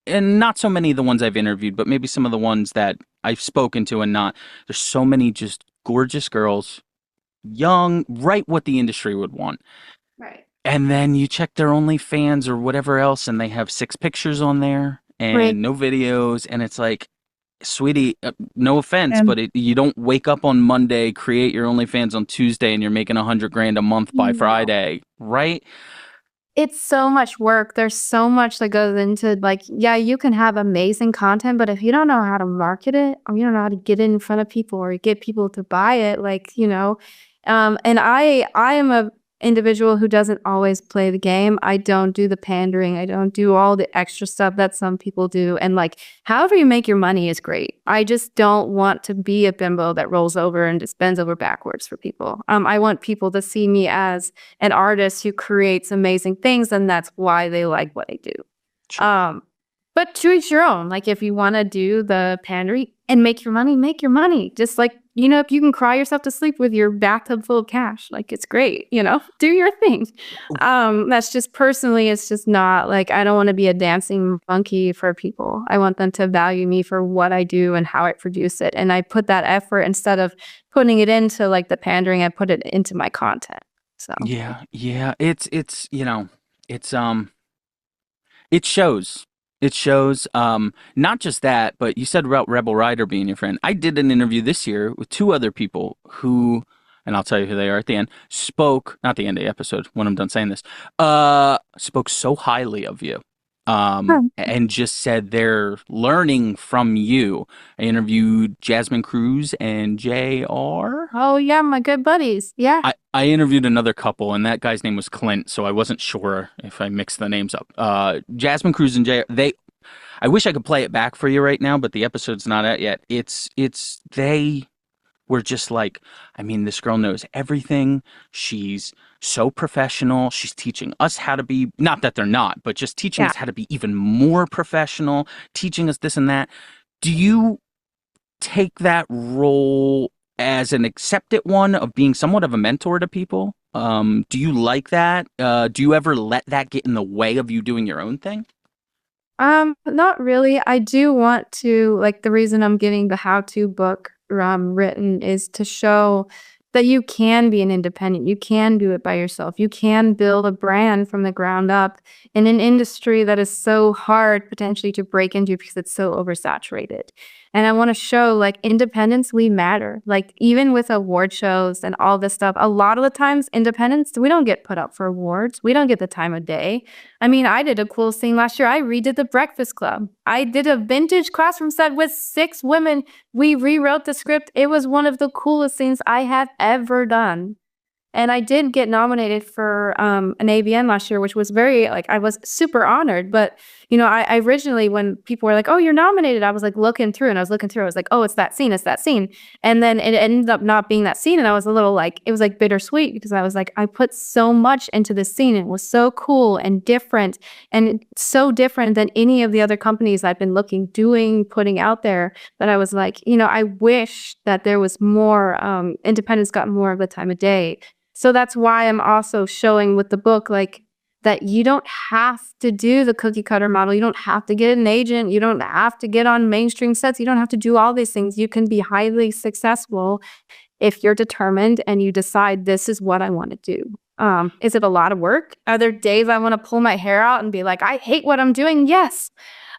S1: and not so many of the ones I've interviewed, but maybe some of the ones that I've spoken to and not. There's so many just gorgeous girls, young, right what the industry would want.
S2: Right.
S1: And then you check their OnlyFans or whatever else, and they have 6 pictures on there and
S2: Right.
S1: no videos. And it's like, sweetie, no offense, but you don't wake up on Monday, create your OnlyFans on Tuesday, and you're making $100,000 a month by
S2: No.
S1: Friday, right?
S2: It's so much work. There's so much that goes into, like, yeah, you can have amazing content, but if you don't know how to market it, or you don't know how to get it in front of people or get people to buy it, like, And I am a individual who doesn't always play the game. I don't do the pandering. I don't do all the extra stuff that some people do. And like, however you make your money is great. I just don't want to be a bimbo that rolls over and just bends over backwards for people. I want people to see me as an artist who creates amazing things, and that's why they like what I do.
S1: Sure.
S2: But to each your own. Like, if you want to do the pandering and make your money, make your money. Just like, if you can cry yourself to sleep with your bathtub full of cash, like, it's great, do your thing. That's just personally, it's just not like, I don't want to be a dancing monkey for people. I want them to value me for what I do and how I produce it. And I put that effort, instead of putting it into like the pandering, I put it into my content. So
S1: Yeah, yeah. It's it shows. It shows. Not just that, but you said about Rebel Rider being your friend. I did an interview this year with two other people who, and I'll tell you who they are at the end, spoke, not the end of the episode, when I'm done saying this, spoke so highly of you. And just said they're learning from you. I interviewed Jasmine Cruz and JR.
S2: oh yeah, my good buddies. Yeah.
S1: I interviewed another couple, and that guy's name was Clint, so I wasn't sure if I mixed the names up. Jasmine Cruz and Jay, I wish I could play it back for you right now, but the episode's not out yet. They were just like, I mean, this girl knows everything. She's so professional. She's teaching us how to be, not that they're not, but just teaching
S2: Yeah.
S1: us how to be even more professional, teaching us this and that. Do you take that role as an accepted one of being somewhat of a mentor to people? Do you like that? Do you ever let that get in the way of you doing your own thing?
S2: Not really. I do want to, like, the reason I'm getting the how-to book written is to show that you can be an independent. You can do it by yourself. You can build a brand from the ground up in an industry that is so hard potentially to break into because it's so oversaturated. And I want to show, like, independence, we matter. Like, even with award shows and all this stuff, a lot of the times, independence, we don't get put up for awards. We don't get the time of day. I mean, I did a cool thing last year. I redid The Breakfast Club. I did a vintage classroom set with 6 women. We rewrote the script. It was one of the coolest things I have ever done. And I did get nominated for an AVN last year, which was very, like, I was super honored. But, I originally, when people were like, oh, you're nominated, I was like looking through, I was like, oh, it's that scene, it's that scene. And then it ended up not being that scene. And I was a little like, it was like bittersweet, because I was like, I put so much into this scene. And it was so cool and different, and so different than any of the other companies I've been putting out there, that I was like, I wish that there was more, independence got more of the time of day. So that's why I'm also showing with the book, like, that you don't have to do the cookie cutter model. You don't have to get an agent. You don't have to get on mainstream sets. You don't have to do all these things. You can be highly successful if you're determined and you decide, this is what I want to do. Is it a lot of work? Are there days I want to pull my hair out and be like, I hate what I'm doing? Yes.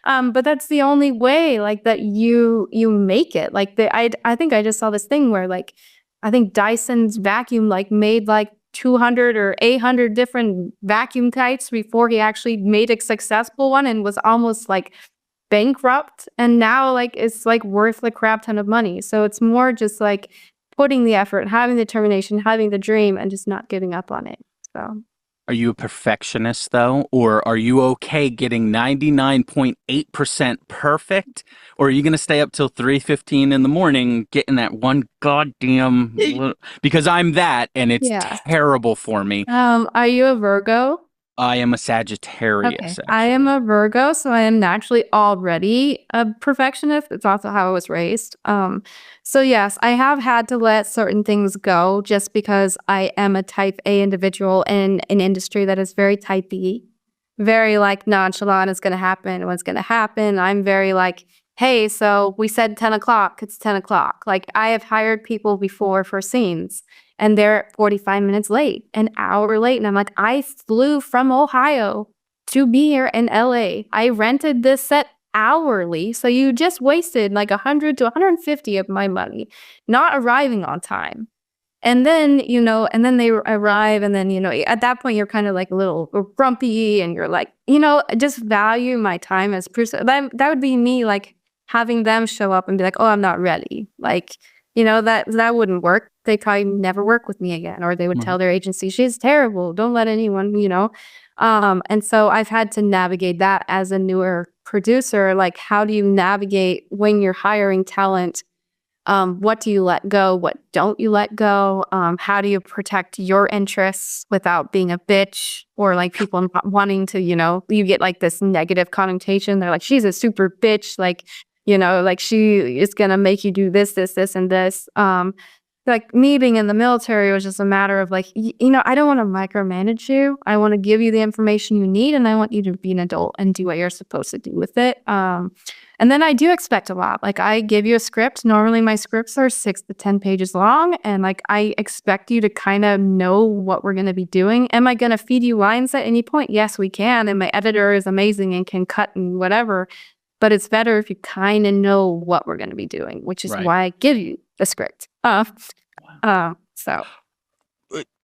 S2: But that's the only way, like, that you make it. Like, I think I just saw this thing where, like, I think Dyson's vacuum, like, made like 200 or 800 different vacuum types before he actually made a successful one, and was almost like bankrupt. And now, like, it's like worth a crap ton of money. So it's more just like putting the effort, having the determination, having the dream, and just not giving up on it. So
S1: Are you a perfectionist though, or are you okay getting 99.8% perfect, or are you going to stay up till 3:15 in the morning getting that one goddamn because I'm that, and it's
S2: yeah.
S1: terrible for me.
S2: Are you a Virgo?
S1: I am a
S2: Okay.
S1: Sagittarius,
S2: I am
S1: actually.
S2: a Virgo, so I am naturally already a perfectionist. It's also how I was raised. So yes, I have had to let certain things go just because I am a type A individual in an industry that is very type B, very like nonchalant. It's going to happen. What's going to happen? I'm very like, hey, so we said 10 o'clock. It's 10 o'clock. Like, I have hired people before for scenes, and they're 45 minutes late, an hour late. And I'm like, I flew from Ohio to be here in LA. I rented this set hourly. So you just wasted like 100 to 150 of my money not arriving on time. And then, and then they arrive, and then, at that point, you're kind of like a little grumpy, and you're like, just value my time as person. That would be me, like, having them show up and be like, oh, I'm not ready. Like, that wouldn't work. They probably never work with me again, or they would tell their agency, she's terrible. Don't let anyone. And so I've had to navigate that as a newer producer. Like, how do you navigate when you're hiring talent? What do you let go? What don't you let go? How do you protect your interests without being a bitch or like people not wanting to, you get like this negative connotation. They're like, she's a super bitch. Like, like she is going to make you do this, this, this, and this. Like me being in the military was just a matter of like, I don't want to micromanage you. I want to give you the information you need, and I want you to be an adult and do what you're supposed to do with it. And then I do expect a lot. Like, I give you a script. Normally my scripts are 6 to 10 pages long. And like, I expect you to kind of know what we're going to be doing. Am I going to feed you lines at any point? Yes, we can. And my editor is amazing and can cut and whatever. But it's better if you kind of know what we're going to be doing, which is why I give you the script. So.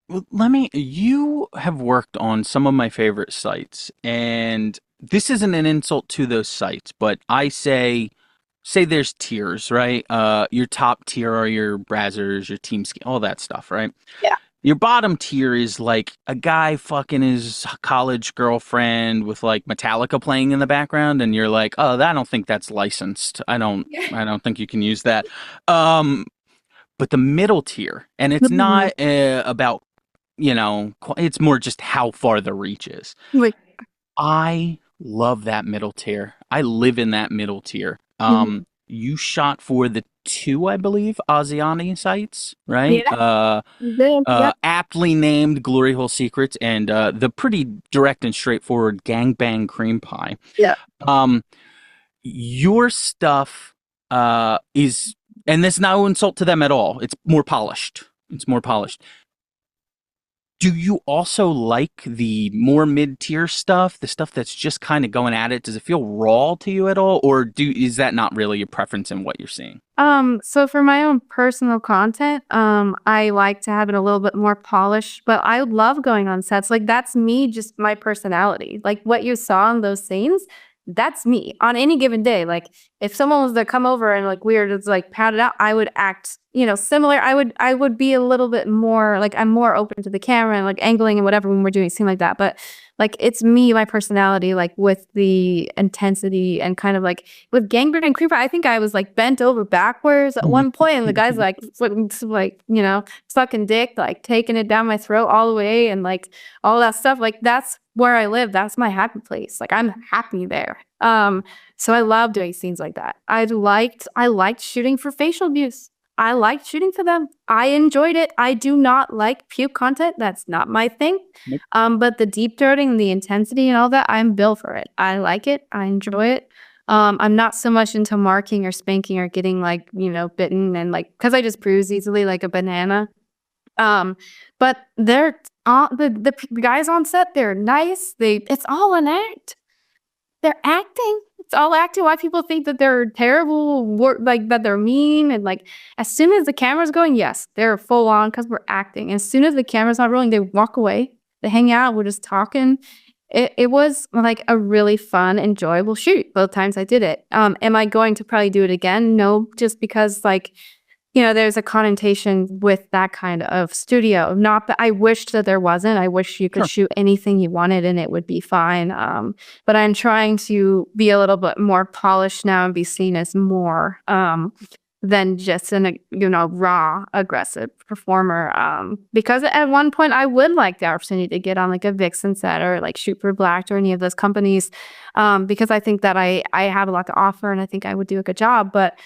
S1: Well, you have worked on some of my favorite sites, and this isn't an insult to those sites, but I say there's tiers, right? Your top tier are your Brazzers, your Teamscape, all that stuff, right?
S2: Yeah.
S1: Your bottom tier is like a guy fucking his college girlfriend with like Metallica playing in the background, and you're like, oh, I don't think that's licensed. I don't think you can use that. But the middle tier, and it's not about, it's more just how far the reach is.
S2: Wait.
S1: I love that middle tier. I live in that middle tier. You shot for the 2, I believe, ASEAN sites, right?
S2: Yeah.
S1: Aptly named Glory Hole Secrets and the pretty direct and straightforward Gangbang Cream Pie.
S2: Yeah.
S1: Your stuff is, and there's no insult to them at all. It's more polished. Do you also like the more mid-tier stuff, the stuff that's just kind of going at it? Does it feel raw to you at all, or is that not really a preference in what you're seeing?
S2: So for my own personal content, I like to have it a little bit more polished, but I love going on sets. Like, that's me, just my personality. Like, what you saw in those scenes, that's me on any given day. Like, if someone was to come over and like weird, it's like pat it out, I would act, similar. I would be a little bit more like, I'm more open to the camera and like angling and whatever when we're doing a scene like that. But like, it's me, my personality, like with the intensity and kind of like with Gangbang and Creeper, I think I was like bent over backwards at one point, and the guy's like, sucking dick, like taking it down my throat all the way, and like all that stuff. Like, that's where I live. That's my happy place. Like, I'm happy there. So I love doing scenes like that. I liked shooting for facial abuse. I liked shooting for them. I enjoyed it. I do not like puke content. That's not my thing.
S1: Nope.
S2: But the deep throating, the intensity and all that, I'm built for it. I like it. I enjoy it. I'm not so much into marking or spanking or getting like, bitten and like, because I just bruise easily like a banana. But they're the guys on set, they're nice. It's all an act. They're acting. It's all acting. Why people think that they're terrible, like that they're mean, and like as soon as the camera's going, yes, they're full on because we're acting. As soon as the camera's not rolling, they walk away. They hang out. We're just talking. It was like a really fun, enjoyable shoot both times I did it. Am I going to probably do it again? No, just because like, there's a connotation with that kind of studio. Not that I wished that there wasn't. I wish you could shoot anything you wanted and it would be fine. But I'm trying to be a little bit more polished now and be seen as more than just an raw, aggressive performer. Because at one point I would like the opportunity to get on like a Vixen set or like shoot for Blacked or any of those companies, because I think that I have a lot to offer and I think I would do a good job. But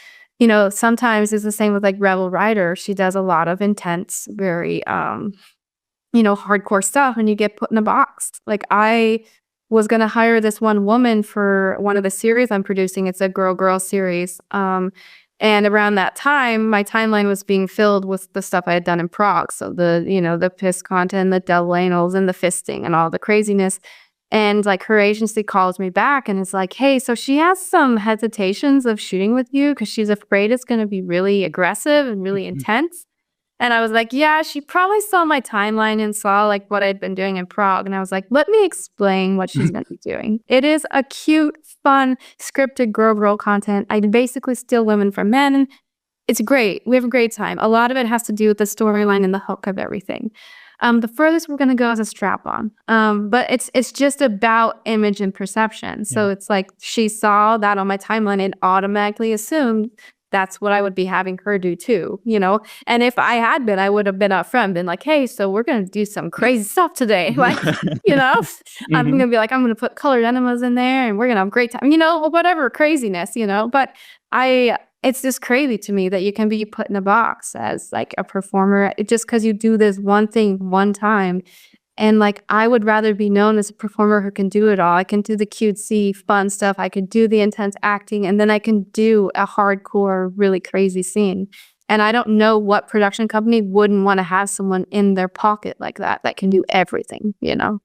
S2: sometimes it's the same with like Rebel Rider. She does a lot of intense, very, hardcore stuff, and you get put in a box. Like, I was going to hire this one woman for one of the series I'm producing. It's a girl series. And around that time, my timeline was being filled with the stuff I had done in Prague. So the piss content, the double anals and the fisting and all the craziness. And like her agency calls me back and is like, hey, so she has some hesitations of shooting with you because she's afraid it's going to be really aggressive and really intense. And I was like, yeah, she probably saw my timeline and saw like what I'd been doing in Prague. And I was like, let me explain what she's going to be doing. It is a cute, fun, scripted girl content. I basically steal women from men. it's great. We have a great time. A lot of it has to do with the storyline and the hook of everything. The furthest we're gonna go is a strap-on. But it's just about image and perception. So
S1: Yeah.
S2: it's like she saw that on my timeline and automatically assumed that's what I would be having her do too, you know? And if I had been, I would have been upfront, been like, hey, so we're gonna do some crazy stuff today. Like, you know, I'm
S1: Mhm.
S2: gonna be like, I'm gonna put colored enemas in there and we're gonna have a great time, you know, whatever craziness, you know. But it's just crazy to me that you can be put in a box as like a performer just because you do this one thing one time. And like, I would rather be known as a performer who can do it all. I can do the cutesy, fun stuff. I could do the intense acting, and then I can do a hardcore, really crazy scene. And I don't know what production company wouldn't want to have someone in their pocket like that can do everything, you know?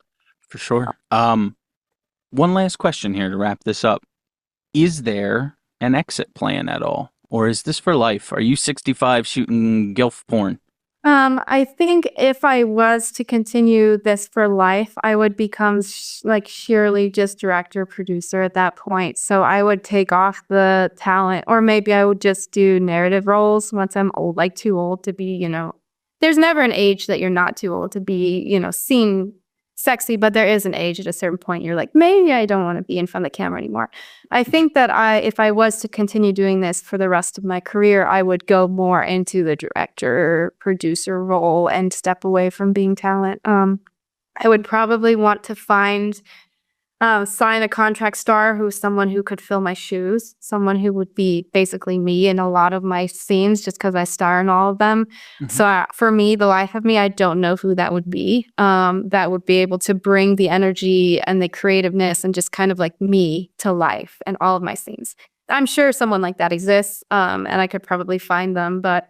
S1: For sure. One last question here to wrap this up. Is there an exit plan at all? Or is this for life? Are you 65 shooting gilf porn?
S2: I think if I was to continue this for life, I would become like sheerly just director, producer at that point. So I would take off the talent, or maybe I would just do narrative roles once I'm old, like too old to be, you know, there's never an age that you're not too old to be, you know, seen sexy, but there is an age at a certain point you're like, maybe I don't want to be in front of the camera anymore. I think that if I was to continue doing this for the rest of my career, I would go more into the director, producer role and step away from being talent. I would probably want to sign a contract star who's someone who could fill my shoes, someone who would be basically me in a lot of my scenes just because I star in all of them.
S1: Mhm.
S2: So for me, the life of me, I don't know who that would be. That would be able to bring the energy and the creativeness and just kind of like me to life in all of my scenes. I'm sure someone like that exists, and I could probably find them, but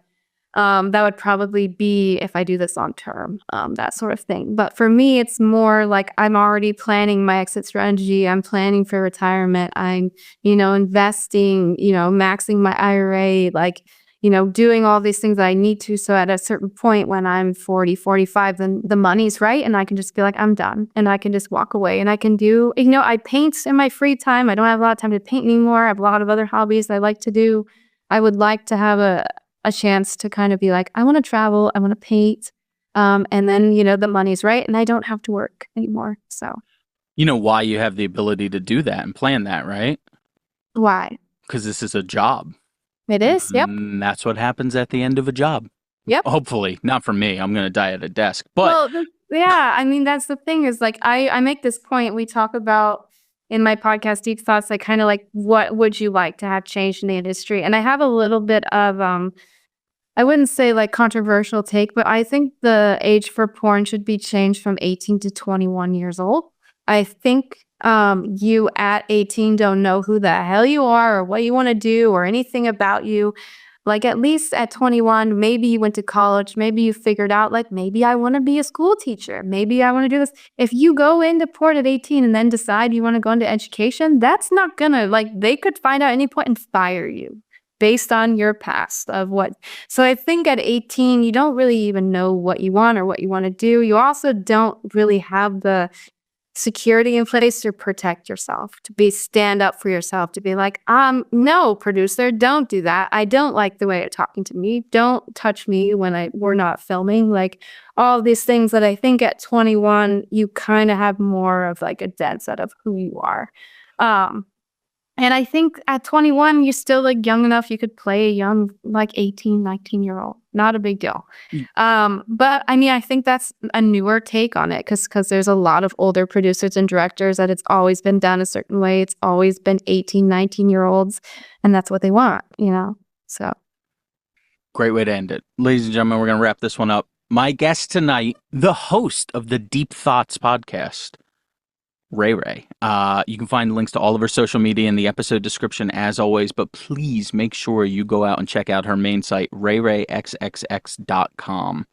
S2: that would probably be if I do this long term, that sort of thing. But for me, it's more like I'm already planning my exit strategy. I'm planning for retirement. I'm, you know, investing, you know, maxing my IRA, like, you know, doing all these things that I need to. So at a certain point when I'm 40, 45, then the money's right. And I can just be like, I'm done. And I can just walk away and I can do, you know, I paint in my free time. I don't have a lot of time to paint anymore. I have a lot of other hobbies I like to do. I would like to have a chance to kind of be like, I want to travel, I want to paint. And then, you know, the money's right and I don't have to work anymore. So
S1: You know why you have the ability to do that and plan that, right?
S2: why?
S1: Because this is a job.
S2: It is. Yep.
S1: And that's what happens at the end of a job.
S2: Yep.
S1: Hopefully. Not for me. I'm going to die at a desk. But
S2: Well, yeah, I mean, that's the thing is like, I make this point. We talk about in my podcast, Deep Thoughts, like kind of like, what would you like to have changed in the industry? And I have a little bit of, I wouldn't say like controversial take, but I think the age for porn should be changed from 18 to 21 years old. I think you at 18 don't know who the hell you are or what you want to do or anything about you. Like at least at 21, maybe you went to college, maybe you figured out like maybe I want to be a school teacher, maybe I want to do this. If you go into porn at 18 and then decide you want to go into education, that's not gonna like they could find out at any point and fire you based on your past of what. So I think at 18, you don't really even know what you want or what you want to do. You also don't really have the security in place to protect yourself, to stand up for yourself, to be like, no, producer, don't do that. I don't like the way you're talking to me. Don't touch me when we're not filming. Like all these things that I think at 21, you kind of have more of like a dead set of who you are. And I think at 21, you're still like young enough. You could play a young, like 18, 19-year-old. Not a big deal. But I mean, I think that's a newer take on it because there's a lot of older producers and directors that it's always been done a certain way. It's always been 18, 19-year-olds. And that's what they want, you know? So.
S1: great way to end it. Ladies and gentlemen, we're going to wrap this one up. My guest tonight, the host of the Deep Thoughts podcast, Ray Ray. You can find links to all of her social media in the episode description as always, but please make sure you go out and check out her main site, rayrayxxx.com.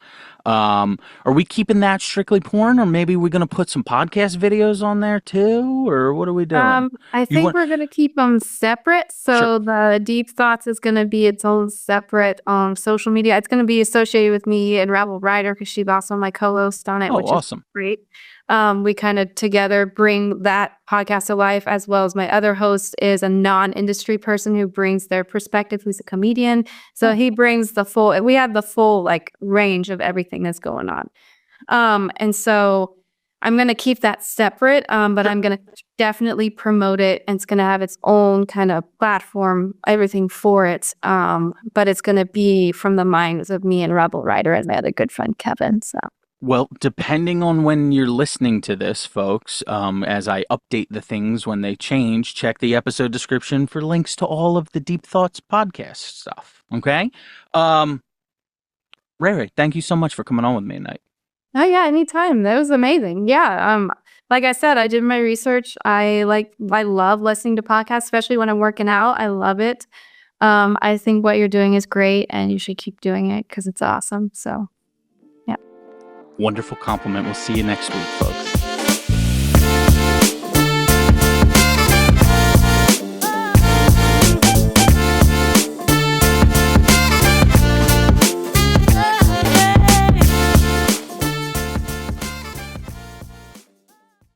S1: Are we keeping that strictly porn, or maybe we're going to put some podcast videos on there too, or what are we doing?
S2: I think we're going to keep them separate. So
S1: Sure.
S2: the Deep Thoughts is going to be its own separate social media. It's going to be associated with me and Rebel Ryder because she's also my co-host on it,
S1: Oh,
S2: which
S1: awesome.
S2: is great. We kind of together bring that podcast to life, as well as my other host is a non-industry person who brings their perspective, who's a comedian. So he brings we have the full like range of everything that's going on. And so I'm going to keep that separate, but I'm going to definitely promote it, and it's going to have its own kind of platform, everything for it. But it's going to be from the minds of me and Rebel Rider and my other good friend, Kevin. So.
S1: Well, depending on when you're listening to this, folks, as I update the things when they change, check the episode description for links to all of the Deep Thoughts podcast stuff. Okay? Ray, thank you so much for coming on with me tonight.
S2: Oh yeah, anytime. That was amazing. Yeah. Like I said, I did my research. I love listening to podcasts, especially when I'm working out. I love it. I think what you're doing is great, and you should keep doing it because it's awesome. So, yeah.
S1: Wonderful compliment. We'll see you next week, folks.